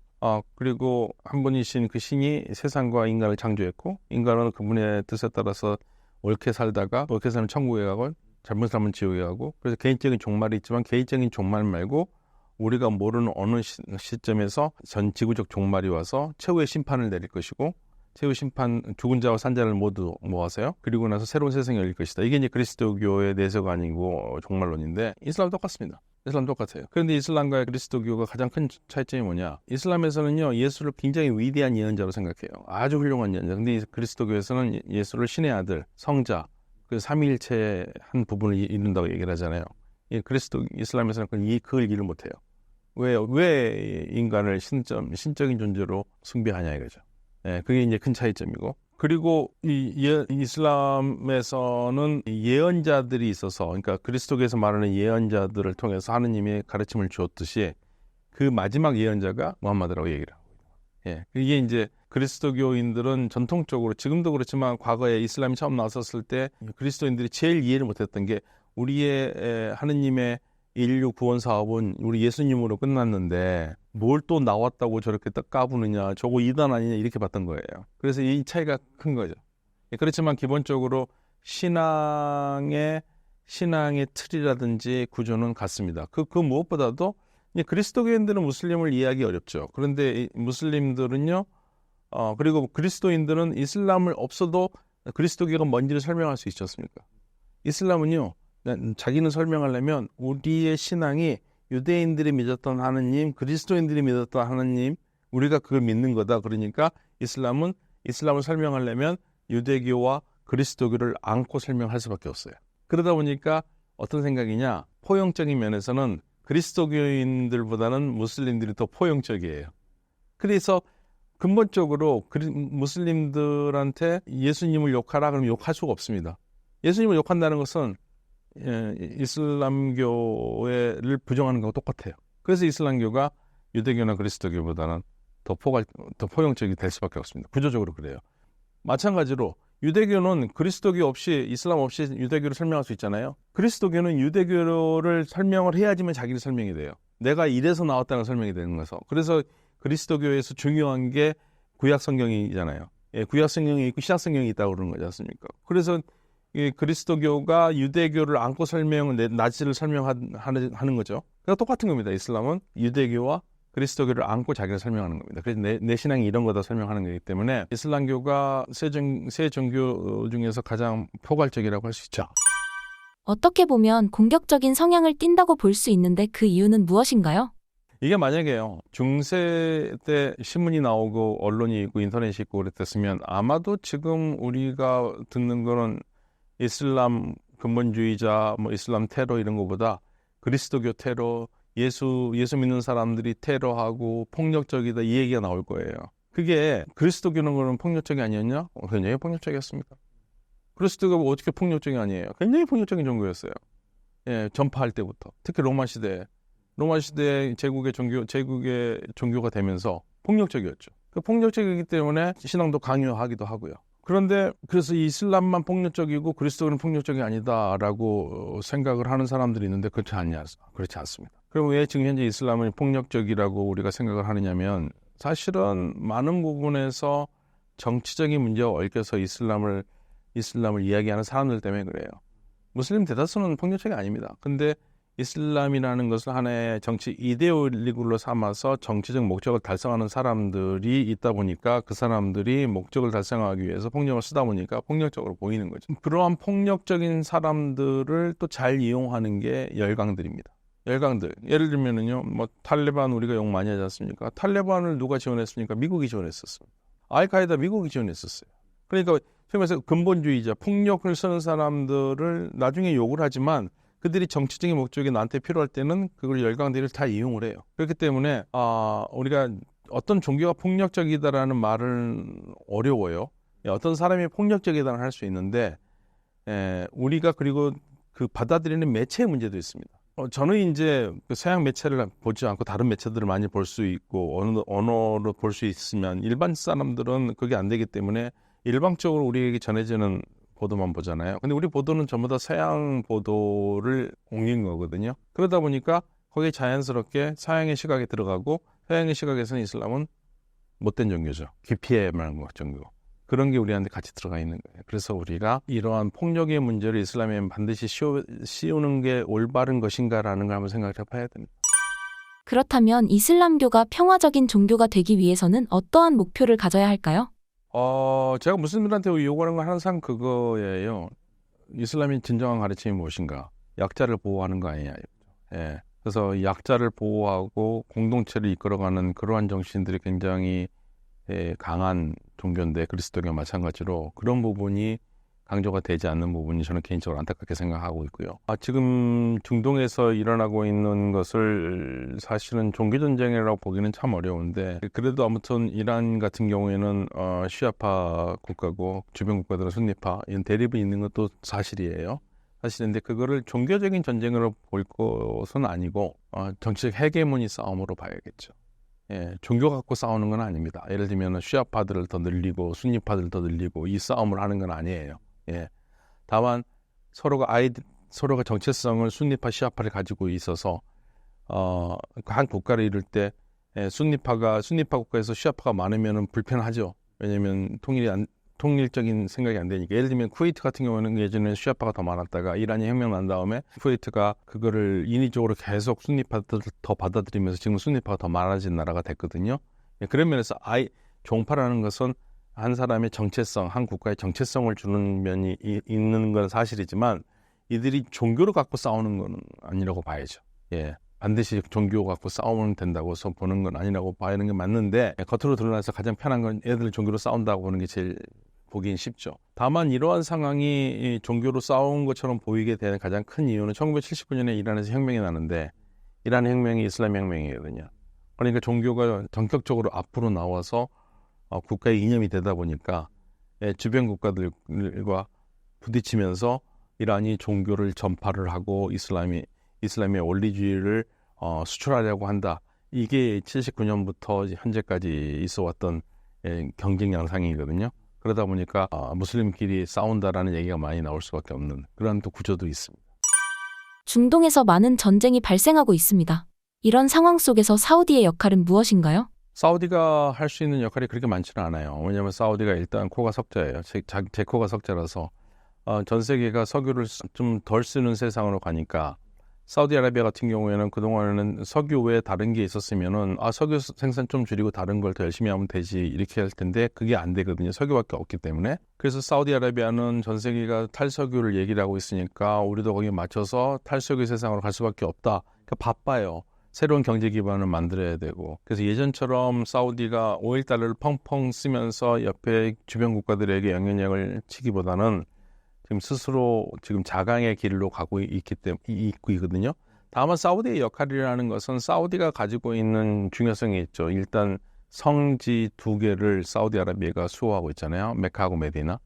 그리고 한 분이신 그 신이 세상과 인간을 창조했고, 인간은 그분의 뜻에 따라서 옳게 살다가 옳게 살면 천국에 가고 잘못 살면 지옥에 가고, 그래서 개인적인 종말이 있지만 개인적인 종말 말고 우리가 모르는 어느 시점에서 전 지구적 종말이 와서 최후의 심판을 내릴 것이고, 최후 심판, 죽은 자와 산자를 모두 모아서요. 그리고 나서 새로운 세상이 열릴 것이다. 이게 이제 그리스도교의 내세가 아니고 종말론인데, 이슬람 똑같습니다. 이슬람 똑같아요. 그런데 이슬람과 그리스도교가 가장 큰 차이점이 뭐냐? 이슬람에서는요, 예수를 굉장히 위대한 예언자로 생각해요. 아주 훌륭한 예언자. 근데 그리스도교에서는 예수를 신의 아들, 성자, 그 삼위일체의 한 부분을 이룬다고 얘기를 하잖아요. 이슬람에서는 그걸 이해를 못해요. 왜 인간을 신적인 존재로 숭배하냐 이거죠. 그게 이제 큰 차이점이고, 그리고 이슬람에서는 예언자들이 있어서, 그러니까 그리스도교에서 말하는 예언자들을 통해서 하느님의 가르침을 주었듯이 그 마지막 예언자가 무함마드라고 얘기를 하고 있어요. 이게 이제 그리스도교인들은 전통적으로 지금도 그렇지만 과거에 이슬람이 처음 나섰을 때 그리스도인들이 제일 이해를 못했던 게 우리의 하느님의 인류 구원 사업은 우리 예수님으로 끝났는데 뭘 또 나왔다고 저렇게 딱 까부느냐, 저거 이단 아니냐 이렇게 봤던 거예요. 그래서 이 차이가 큰 거죠. 그렇지만 기본적으로 신앙의 틀이라든지 구조는 같습니다. 그 무엇보다도 그리스도교인들은 무슬림을 이해하기 어렵죠. 그런데 무슬림들은요, 그리고 그리스도인들은 이슬람을 없어도 그리스도교가 뭔지를 설명할 수 있지 않습니까? 이슬람은요, 자기는 설명하려면 우리의 신앙이 유대인들이 믿었던 하느님, 그리스도인들이 믿었던 하느님, 우리가 그걸 믿는 거다. 그러니까 이슬람을 설명하려면 유대교와 그리스도교를 안고 설명할 수밖에 없어요. 그러다 보니까 어떤 생각이냐? 포용적인 면에서는 그리스도교인들보다는 무슬림들이 더 포용적이에요. 그래서 근본적으로 무슬림들한테 예수님을 욕하라 그러면 욕할 수가 없습니다. 예수님을 욕한다는 것은 이슬람교를 부정하는 거하고 똑같아요. 그래서 이슬람교가 유대교나 그리스도교보다는 더 포용적이 될 수밖에 없습니다. 구조적으로 그래요. 마찬가지로 유대교는 그리스도교 없이, 이슬람 없이 유대교를 설명할 수 있잖아요. 그리스도교는 유대교를 설명을 해야지만 자기를 설명이 돼요. 내가 이래서 나왔다는 설명이 되는 거죠. 그래서 그리스도교에서 중요한 게 구약 성경이잖아요. 구약 성경이 있고 신약 성경이 있다고 그러는 거지 않습니까? 그래서 그리스도교가 유대교를 안고 나치를 설명하는 거죠. 그러니까 똑같은 겁니다. 이슬람은 유대교와 그리스도교를 안고 자기를 설명하는 겁니다. 그래서 내 신앙이 이런 거다 설명하는 거기 때문에 이슬람교가 세 종교 중에서 가장 포괄적이라고 할 수 있죠. 어떻게 보면 공격적인 성향을 띈다고 볼 수 있는데 그 이유는 무엇인가요? 이게 만약에요, 중세 때 신문이 나오고 언론이 있고 인터넷이 있고 그랬었으면 아마도 지금 우리가 듣는 거는 이슬람 근본주의자, 이슬람 테러 이런 거보다 그리스도교 테러, 예수 믿는 사람들이 테러하고 폭력적이다 이 얘기가 나올 거예요. 그게 그리스도교는 그런 폭력적이 아니었냐? 굉장히 폭력적이었습니다. 그리스도교가 어떻게 폭력적이 아니에요? 굉장히 폭력적인 종교였어요. 전파할 때부터. 특히 로마 시대 제국의 종교가 되면서 폭력적이었죠. 그 폭력적이기 때문에 신앙도 강요하기도 하고요. 그런데 그래서 이슬람만 폭력적이고 그리스도는 폭력적이 아니다라고 생각을 하는 사람들이 있는데 그렇지 않습니다. 그럼 왜 지금 현재 이슬람은 폭력적이라고 우리가 생각을 하느냐면 사실은 많은 부분에서 정치적인 문제와 얽혀서 이슬람을 이야기하는 사람들 때문에 그래요. 무슬림 대다수는 폭력적이 아닙니다. 근데 이슬람이라는 것을 하나의 정치 이데올로기로 삼아서 정치적 목적을 달성하는 사람들이 있다 보니까 그 사람들이 목적을 달성하기 위해서 폭력을 쓰다 보니까 폭력적으로 보이는 거죠. 그러한 폭력적인 사람들을 또 잘 이용하는 게 열강들입니다. 열강들. 예를 들면은요, 탈레반 우리가 욕 많이 하지 않습니까? 탈레반을 누가 지원했습니까? 미국이 지원했었습니다. 알카에다 미국이 지원했었어요. 그러니까 소위말해서 근본주의자, 폭력을 쓰는 사람들을 나중에 욕을 하지만 그들이 정치적인 목적이 나한테 필요할 때는 그걸 열강들을 다 이용을 해요. 그렇기 때문에 우리가 어떤 종교가 폭력적이다라는 말은 어려워요. 어떤 사람이 폭력적이다는 할 수 있는데 우리가 그리고 그 받아들이는 매체의 문제도 있습니다. 저는 이제 그 서양 매체를 보지 않고 다른 매체들을 많이 볼 수 있고 언어로 볼 수 있으면 일반 사람들은 그게 안 되기 때문에 일방적으로 우리에게 전해지는 보도만 보잖아요. 근데 우리 보도는 전부 다 서양 보도를 옮긴 거거든요. 그러다 보니까 거기에 자연스럽게 서양의 시각에 들어가고 서양의 시각에서는 이슬람은 못된 종교죠. 기피해야 하는 종교. 그런 게 우리한테 같이 들어가 있는 거예요. 그래서 우리가 이러한 폭력의 문제를 이슬람에 반드시 씌우는 게 올바른 것인가라는 걸 한번 생각을 해봐야 됩니다. 그렇다면 이슬람교가 평화적인 종교가 되기 위해서는 어떠한 목표를 가져야 할까요? 제가 무슬림들한테 요구하는 건 항상 그거예요. 이슬람의 진정한 가르침이 무엇인가? 약자를 보호하는 거 아니냐. 그래서 약자를 보호하고 공동체를 이끌어가는 그러한 정신들이 굉장히 강한 종교인데 그리스도교와 마찬가지로 그런 부분이 강조가 되지 않는 부분이 저는 개인적으로 안타깝게 생각하고 있고요. 지금 중동에서 일어나고 있는 것을 사실은 종교전쟁이라고 보기는 참 어려운데, 그래도 아무튼 이란 같은 경우에는 시아파 국가고 주변 국가들은 순니파, 이런 대립이 있는 것도 사실이에요. 사실인데 그거를 종교적인 전쟁으로 볼 것은 아니고 정치적 헤게모니 싸움으로 봐야겠죠. 예, 종교 갖고 싸우는 건 아닙니다. 예를 들면 시아파들을 더 늘리고 순니파들을 더 늘리고 이 싸움을 하는 건 아니에요. 예, 다만 서로가 정체성을 순니파, 시아파를 가지고 있어서 한 국가를 이룰 때 순니파 국가에서 시아파가 많으면 불편하죠. 왜냐하면 통일적인 생각이 안 되니까. 예를 들면 쿠웨이트 같은 경우는 예전에 시아파가 더 많았다가 이란이 혁명 난 다음에 쿠웨이트가 그거를 인위적으로 계속 순니파들을 더 받아들이면서 지금 순니파가 더 많아진 나라가 됐거든요. 그런 면에서 종파라는 것은 한 사람의 정체성, 한 국가의 정체성을 주는 면이 있는 건 사실이지만 이들이 종교를 갖고 싸우는 건 아니라고 봐야죠. 예. 반드시 종교 갖고 싸우면 된다고 보는 건 아니라고 봐야하는 게 맞는데, 겉으로 드러나서 가장 편한 건 애들 종교로 싸운다고 보는 게 제일 보기엔 쉽죠. 다만 이러한 상황이 종교로 싸운 것처럼 보이게 되는 가장 큰 이유는 1979년에 이란에서 혁명이 나는데, 이란 혁명이 이슬람 혁명이거든요. 그러니까 종교가 전격적으로 앞으로 나와서 국가의 이념이 되다 보니까 주변 국가들과 부딪히면서 이란이 종교를 전파를 하고 이슬람의 원리주의를 수출하려고 한다. 이게 79년부터 현재까지 있어왔던 경쟁 양상이거든요. 그러다 보니까 무슬림끼리 싸운다라는 얘기가 많이 나올 수밖에 없는 그런 또 구조도 있습니다. 중동에서 많은 전쟁이 발생하고 있습니다. 이런 상황 속에서 사우디의 역할은 무엇인가요? 사우디가 할 수 있는 역할이 그렇게 많지는 않아요. 왜냐하면 사우디가 일단 코가 석자예요. 제 코가 석자라서 전 세계가 석유를 좀 덜 쓰는 세상으로 가니까, 사우디아라비아 같은 경우에는 그동안에는 석유 외에 다른 게 있었으면은 석유 생산 좀 줄이고 다른 걸 더 열심히 하면 되지 이렇게 할 텐데 그게 안 되거든요. 석유밖에 없기 때문에. 그래서 사우디아라비아는 전 세계가 탈석유를 얘기를 하고 있으니까 우리도 거기에 맞춰서 탈석유 세상으로 갈 수밖에 없다. 그러니까 바빠요. 새로운 경제 기반을 만들어야 되고. 그래서 예전처럼 사우디가 오일 달러를 펑펑 쓰면서 옆에 주변 국가들에게 영향력을 치기보다는 지금 스스로 지금 자강의 길로 가고 있거든요. 다만 사우디의 역할이라는 것은 사우디가 가지고 있는 중요성이 있죠. 일단 성지 2개를 사우디아라비아가 수호하고 있잖아요. 메카하고 메디나.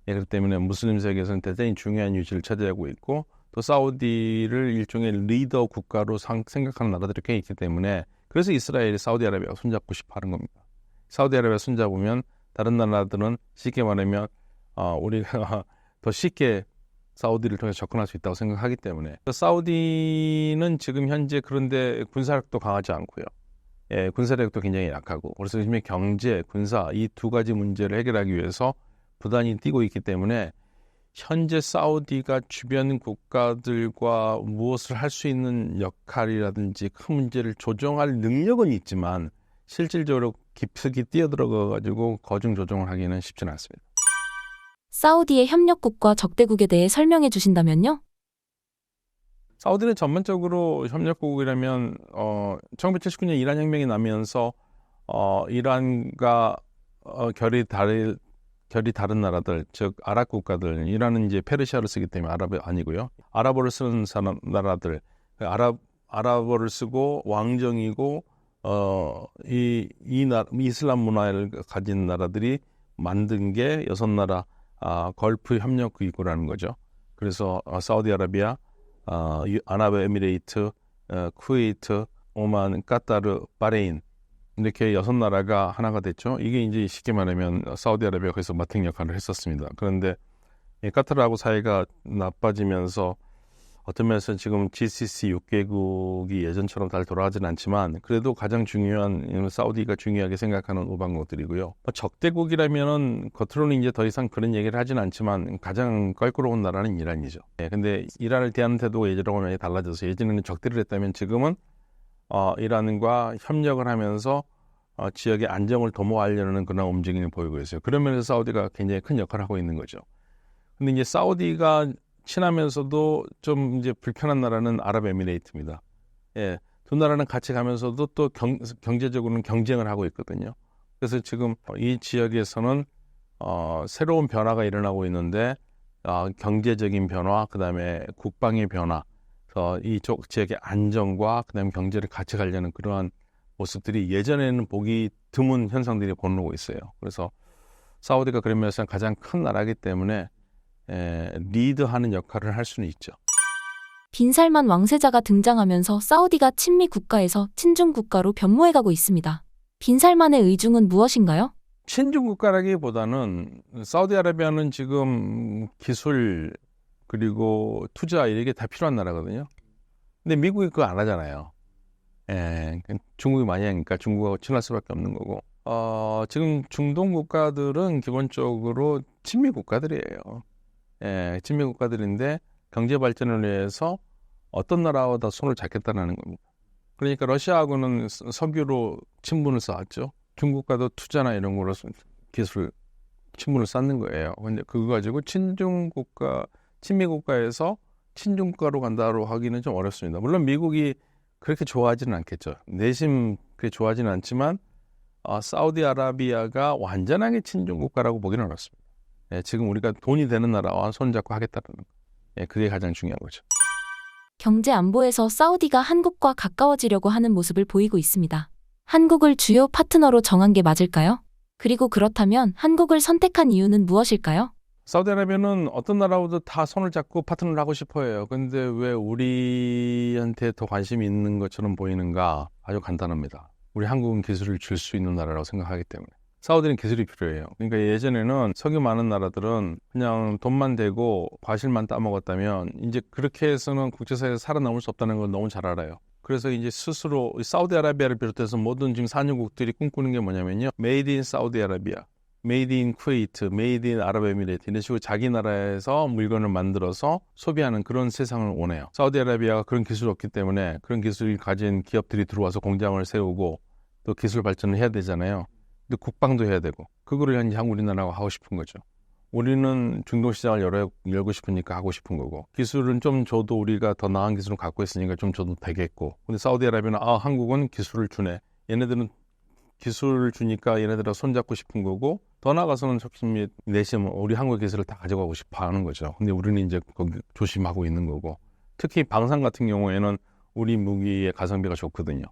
그렇기 때문에 무슬림 세계에서는 대단히 중요한 위치를 차지하고 있고, 또 사우디를 일종의 리더 국가로 생각하는 나라들이 꽤 있기 때문에, 그래서 이스라엘이 사우디아라비아가 손잡고 싶어 하는 겁니다. 사우디아라비아 손잡으면 다른 나라들은 쉽게 말하면 우리가 더 쉽게 사우디를 통해서 접근할 수 있다고 생각하기 때문에. 사우디는 지금 현재 그런데 군사력도 강하지 않고요. 군사력도 굉장히 약하고, 그래서 요즘에 경제, 군사 이 2가지 문제를 해결하기 위해서 부단히 뛰고 있기 때문에 현재 사우디가 주변 국가들과 무엇을 할 수 있는 역할이라든지 큰 문제를 조정할 능력은 있지만 실질적으로 깊숙이 뛰어들어가지고 거중 조정을 하기는 쉽지는 않습니다. 사우디의 협력국과 적대국에 대해 설명해 주신다면요? 사우디는 전반적으로 협력국이라면 1979년 이란 혁명이 나면서 이란과 결이 다른 나라들, 즉 아랍 국가들, 이란은 이제 페르시아를 쓰기 때문에 아랍이 아니고요. 아랍어를 쓰는 나라들, 아랍어를 쓰고 왕정이고 이슬람 문화를 가진 나라들이 만든 게 6나라 걸프 협력국이라는 거죠. 그래서 사우디아라비아, 아랍에미레이트, 쿠웨이트, 오만, 카타르, 바레인 이렇게 6나라가 하나가 됐죠. 이게 이제 쉽게 말하면 사우디아라비아가 거기서 마탱 역할을 했었습니다. 그런데 카타르하고 사이가 나빠지면서 어떤 면에서 지금 GCC 6개국이 예전처럼 잘 돌아가지는 않지만 그래도 가장 중요한 사우디가 중요하게 생각하는 우방국들이고요. 적대국이라면은 겉으로는 이제 더 이상 그런 얘기를 하지는 않지만 가장 껄끄러운 나라는 이란이죠. 근데 이란을 대하는 태도가 예전하고 많이 달라져서 예전에는 적대를 했다면 지금은 이란과 협력을 하면서 지역의 안정을 도모하려는 그런 움직임을 보이고 있어요. 그런 면에서 사우디가 굉장히 큰 역할을 하고 있는 거죠. 근데 이제 사우디가 친하면서도 좀 이제 불편한 나라는 아랍에미레이트입니다. 두 나라는 같이 가면서도 또 경제적으로는 경쟁을 하고 있거든요. 그래서 지금 이 지역에서는 새로운 변화가 일어나고 있는데 경제적인 변화, 그다음에 국방의 변화, 이쪽 지역의 안정과 그다음에 경제를 같이 가려는 그러한 모습들이 예전에는 보기 드문 현상들이 보이고 있어요. 그래서 사우디가 그런 면에서 가장 큰 나라이기 때문에 리드하는 역할을 할 수는 있죠. 빈살만 왕세자가 등장하면서 사우디가 친미 국가에서 친중 국가로 변모해가고 있습니다. 빈살만의 의중은 무엇인가요? 친중 국가라기보다는 사우디아라비아는 지금 기술 그리고 투자 이게 다 필요한 나라거든요. 근데 미국이 그거 안 하잖아요. 중국이 많이 하니까 중국하고 친할 수밖에 없는 거고. 지금 중동 국가들은 기본적으로 친미 국가들이에요. 친미 국가들인데 경제 발전을 위해서 어떤 나라보다 손을 잡겠다는 겁니다. 그러니까 러시아하고는 석유로 친분을 쌓았죠. 중국과도 투자나 이런 거로 기술 친분을 쌓는 거예요. 근데 그거 가지고 친중 국가, 친미 국가에서 친중 국가로 간다고 하기는 좀 어렵습니다. 물론 미국이 그렇게 좋아하지는 않겠죠. 내심 그렇게 좋아하지는 않지만 사우디아라비아가 완전하게 친중 국가라고 보기는 어렵습니다. 지금 우리가 돈이 되는 나라와 손잡고 하겠다는 거. 그게 가장 중요한 거죠. 경제 안보에서 사우디가 한국과 가까워지려고 하는 모습을 보이고 있습니다. 한국을 주요 파트너로 정한 게 맞을까요? 그리고 그렇다면 한국을 선택한 이유는 무엇일까요? 사우디아라비아는 어떤 나라보다 다 손을 잡고 파트너를 하고 싶어 해요. 근데 왜 우리한테 더 관심이 있는 것처럼 보이는가? 아주 간단합니다. 우리 한국은 기술을 줄 수 있는 나라라고 생각하기 때문에. 사우디는 기술이 필요해요. 그러니까 예전에는 석유 많은 나라들은 그냥 돈만 대고 과실만 따먹었다면 이제 그렇게 해서는 국제사회에서 살아남을 수 없다는 걸 너무 잘 알아요. 그래서 이제 스스로 사우디아라비아를 비롯해서 모든 지금 산유국들이 꿈꾸는 게 뭐냐면요. 메이드 인 사우디아라비아, 메이드 인 쿠웨이트, 메이드 인 아랍에미레이트 이런 식으로 자기 나라에서 물건을 만들어서 소비하는 그런 세상을 원해요. 사우디아라비아가 그런 기술이 없기 때문에 그런 기술을 가진 기업들이 들어와서 공장을 세우고 또 기술 발전을 해야 되잖아요. 근데 국방도 해야 되고 그거를 이제 우리나라가 하고 싶은 거죠. 우리는 중동 시장을 열고 싶으니까 하고 싶은 거고 기술은 좀 줘도 우리가 더 나은 기술을 갖고 있으니까 좀 줘도 되겠고 근데 사우디아라비아는 한국은 기술을 주네. 얘네들은 기술을 주니까 얘네들하고 손잡고 싶은 거고 더 나아가서는 내심 우리 한국의 기술을 다 가져가고 싶어 하는 거죠. 근데 우리는 이제 거기 조심하고 있는 거고 특히 방산 같은 경우에는 우리 무기의 가성비가 좋거든요.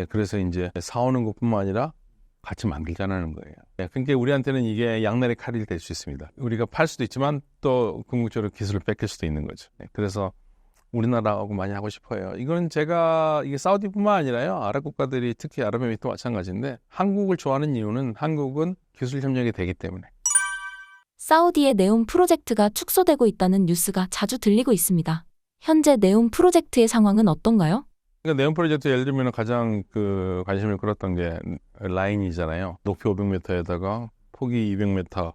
그래서 이제 사오는 것뿐만 아니라 같이 만들자는 거예요. 그러니까 우리한테는 이게 양날의 칼이 될 수 있습니다. 우리가 팔 수도 있지만 또 궁극적으로 기술을 뺏길 수도 있는 거죠. 그래서 우리나라하고 많이 하고 싶어요. 이건 이게 사우디뿐만 아니라요. 아랍 국가들이 특히 아랍에미리트도 마찬가지인데 한국을 좋아하는 이유는 한국은 기술 협력이 되기 때문에. 사우디의 네온 프로젝트가 축소되고 있다는 뉴스가 자주 들리고 있습니다. 현재 네온 프로젝트의 상황은 어떤가요? 그러니까 네온 프로젝트 예를 들면 가장 관심을 끌었던 게 라인이잖아요. 높이 500m에다가 폭이 200m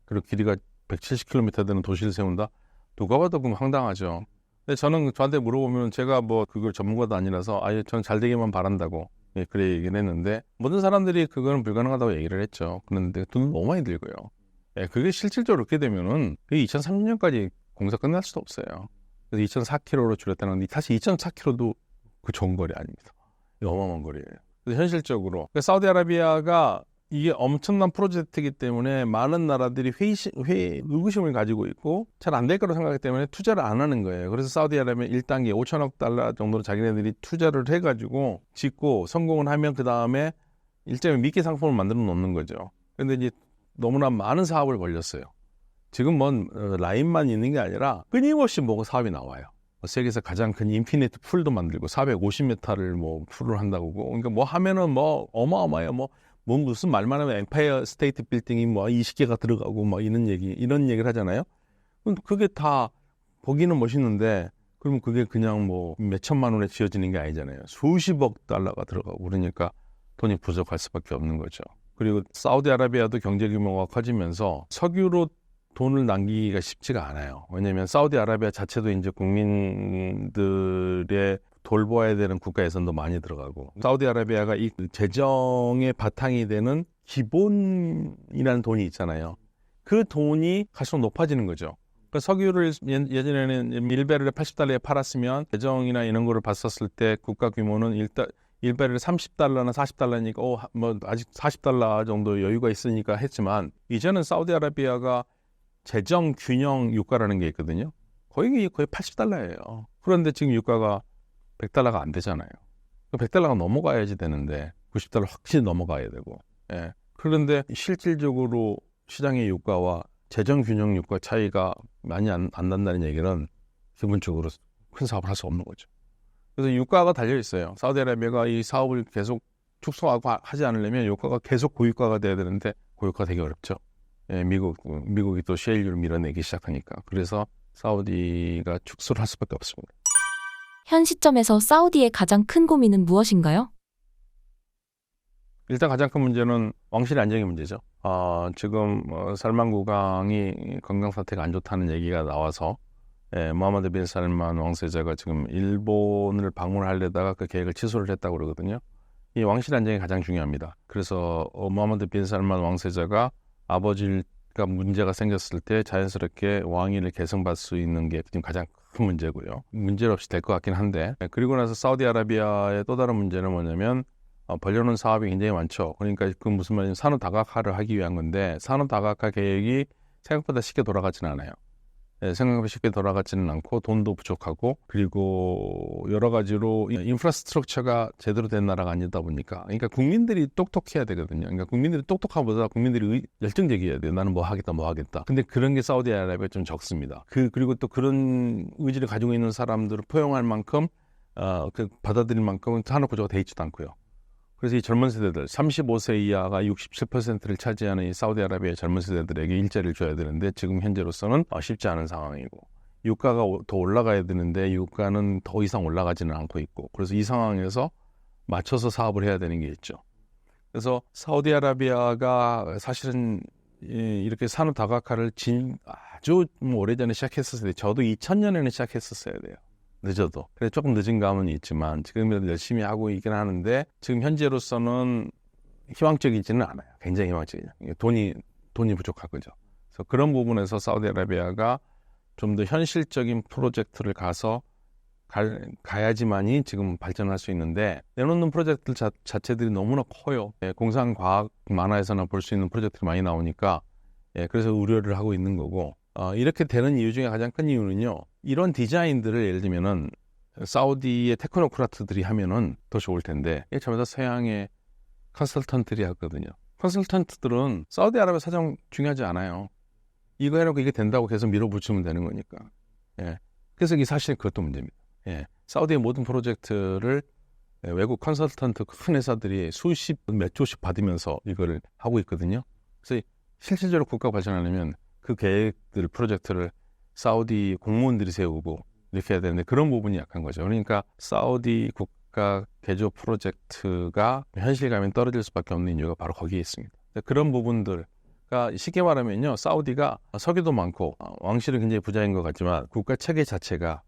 그리고 길이가 170km 되는 도시를 세운다. 누가 봐도 그럼 황당하죠. 근데 저한테 물어보면 제가 그걸 전문가도 아니라서 저는 잘 되기만 바란다고 그래 얘기를 했는데 모든 사람들이 그거는 불가능하다고 얘기를 했죠. 그런데 돈은 너무 많이 들고요. 그게 실질적으로 그렇게 되면은 그게 2030년까지 공사 끝날 수도 없어요. 그래서 2,004km로 줄였다는 데 사실 2,004km도 그 좋은 거리 아닙니다. 어마어마한 거리예요. 그래서 현실적으로 사우디아라비아가 이게 엄청난 프로젝트이기 때문에 많은 나라들이 의구심을 가지고 있고 잘 안 될 거라고 생각하기 때문에 투자를 안 하는 거예요. 그래서 사우디아라비아 1단계 5천억 달러 정도로 자기네들이 투자를 해가지고 짓고 성공을 하면 그 다음에 일종의 미끼 상품을 만들어 놓는 거죠. 그런데 이제 너무나 많은 사업을 벌렸어요. 지금 라인만 있는 게 아니라 끊임없이 사업이 나와요. 세계에서 가장 큰 인피니트 풀도 만들고 450m를 풀을 한다고. 그러니까 하면은 어마어마해요. 무슨 말만 하면 엠파이어 스테이트 빌딩이 20개가 들어가고 이런 얘기를 하잖아요. 그게 다 보기는 멋있는데 그러면 그게 그냥 몇 천만 원에 지어지는 게 아니잖아요. 수십억 달러가 들어가고 그러니까 돈이 부족할 수밖에 없는 거죠. 그리고 사우디아라비아도 경제 규모가 커지면서 석유로 돈을 남기기가 쉽지가 않아요. 왜냐하면 사우디아라비아 자체도 이제 국민들의 돌봐야 되는 국가 예산도 많이 들어가고 사우디아라비아가 이 재정의 바탕이 되는 기본이라는 돈이 있잖아요. 그 돈이 갈수록 높아지는 거죠. 그러니까 석유를 예전에는 1배럴에 80달러에 팔았으면 재정이나 이런 거를 봤었을 때 국가 규모는 1배럴에 30달러나 40달러니까 아직 40달러 정도 여유가 있으니까 했지만 이제는 사우디아라비아가 재정 균형 유가라는 게 있거든요. 거의 $80예요. 그런데 지금 유가가 $100가 안 되잖아요. $100가 넘어가야지 되는데 $90 확실히 넘어가야 되고. 예. 그런데 실질적으로 시장의 유가와 재정 균형 유가 차이가 많이 안 난다는 얘기는 기본적으로 큰 사업을 할 수 없는 거죠. 그래서 유가가 달려 있어요. 사우디아라비아가 이 사업을 계속 축소하고 하지 않으려면 유가가 계속 고유가가 돼야 되는데 고유가가 되게 어렵죠. 예, 미국이 또 셰일유를 밀어내기 시작하니까. 그래서 사우디가 축소를 할 수밖에 없습니다. 현 시점에서 사우디의 가장 큰 고민은 무엇인가요? 일단 가장 큰 문제는 왕실의 안정의 문제죠. 지금 살만 국왕이 건강 상태가 안 좋다는 얘기가 나와서 모하메드 빈 살만 왕세자가 지금 일본을 방문하려다가 그 계획을 취소를 했다고 그러거든요. 이 왕실 안정이 가장 중요합니다. 그래서 모하메드 빈 살만 왕세자가 아버지가 문제가 생겼을 때 자연스럽게 왕위를 계승받을 수 있는 게 지금 가장 큰 문제고요. 문제 없이 될 것 같긴 한데, 그리고 나서 사우디아라비아의 또 다른 문제는 뭐냐면 벌려놓은 사업이 굉장히 많죠. 그러니까 그 무슨 말이냐면 산업 다각화를 하기 위한 건데 산업 다각화 계획이 생각보다 쉽게 돌아가지는 않아요. 생각보다 쉽게 돌아가지는 않고 돈도 부족하고 그리고 여러 가지로 인프라스트럭처가 제대로 된 나라가 아니다 보니까 그러니까 국민들이 똑똑해야 되거든요. 그러니까 국민들이 똑똑하보다 국민들이 열정적이어야 돼요. 나는 뭐 하겠다. 근데 그런 게 사우디아라비아가 좀 적습니다. 그리고 또 그런 의지를 가지고 있는 사람들을 포용할 만큼 받아들일 만큼은 산업 구조가 돼 있지도 않고요. 그래서 이 젊은 세대들, 35세 이하가 67%를 차지하는 이 사우디아라비아의 젊은 세대들에게 일자리를 줘야 되는데 지금 현재로서는 쉽지 않은 상황이고 유가가 더 올라가야 되는데 유가는 더 이상 올라가지는 않고 있고 그래서 이 상황에서 맞춰서 사업을 해야 되는 게 있죠. 그래서 사우디아라비아가 사실은 이렇게 산업 다각화를 아주 오래전에 시작했었어요. 저도 2000년에는 시작했었어야 돼요. 늦어도. 그래 조금 늦은 감은 있지만 지금이라도 열심히 하고 있긴 하는데 지금 현재로서는 희망적이지는 않아요. 굉장히 희망적이죠. 돈이 부족한 거죠. 그래서 그런 부분에서 사우디아라비아가 좀 더 현실적인 프로젝트를 가야지만이 지금 발전할 수 있는데 내놓는 프로젝트들 자체들이 너무나 커요. 공상과학 만화에서나 볼 수 있는 프로젝트들이 많이 나오니까 그래서 우려를 하고 있는 거고 이렇게 되는 이유 중에 가장 큰 이유는요. 이런 디자인들을 예를 들면은 사우디의 테크노크라트들이 하면은 더 좋을 텐데 이게 전부 다 서양의 컨설턴트들이 하거든요. 컨설턴트들은 사우디아라비아 사정 중요하지 않아요. 이거 해놓고 이게 된다고 계속 밀어붙이면 되는 거니까. 그래서 이게 사실 그것도 문제입니다. 사우디의 모든 프로젝트를 외국 컨설턴트 큰 회사들이 몇 조씩 받으면서 이거를 하고 있거든요. 그래서 실질적으로 국가 발전하려면 그 계획들, 프로젝트를 사우디 공무원들이 세우고 이렇게 해야 되는데 그런 부분이 약한 거죠. 그러니까 사우디 국가 개조 프로젝트가 현실감이 떨어질 수밖에 없는 이유가 바로 거기에 있습니다. 그런 부분들, 그러니까 쉽게 말하면요, 사우디가 석유도 많고 왕실은 굉장히 부자인 것 같지만 국가 체계 자체가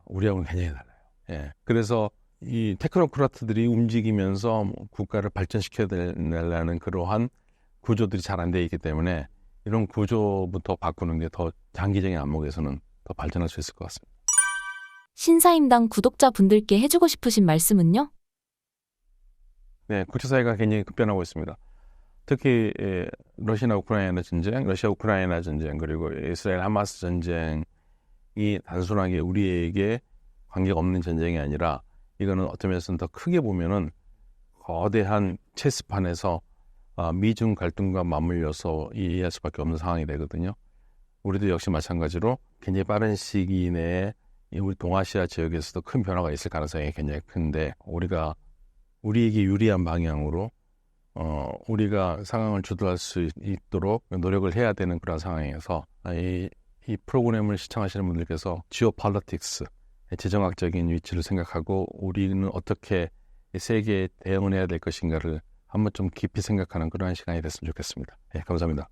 우리하고는 굉장히 달라요. 그래서 이 테크노크라트들이 움직이면서 국가를 발전시켜야 되려는 그러한 구조들이 잘 안 돼 있기 때문에 이런 구조부터 바꾸는 게 더 장기적인 안목에서는 더 발전할 수 있을 것 같습니다. 신사임당 구독자분들께 해주고 싶으신 말씀은요? 네, 국제사회가 굉장히 급변하고 있습니다. 특히 러시아 우크라이나 전쟁 그리고 이스라엘 하마스 전쟁이 단순하게 우리에게 관계가 없는 전쟁이 아니라 이거는 어떤 면에서는 더 크게 보면은 거대한 체스판에서 미중 갈등과 맞물려서 이해할 수밖에 없는 상황이 되거든요. 우리도 역시 마찬가지로 굉장히 빠른 시기 내에 우리 동아시아 지역에서도 큰 변화가 있을 가능성이 굉장히 큰데 우리에게 유리한 방향으로 우리가 상황을 주도할 수 있도록 노력을 해야 되는 그런 상황에서 이 프로그램을 시청하시는 분들께서 지오폴리틱스, 지정학적인 위치를 생각하고 우리는 어떻게 세계에 대응을 해야 될 것인가를 한번 좀 깊이 생각하는 그러한 시간이 됐으면 좋겠습니다. 감사합니다.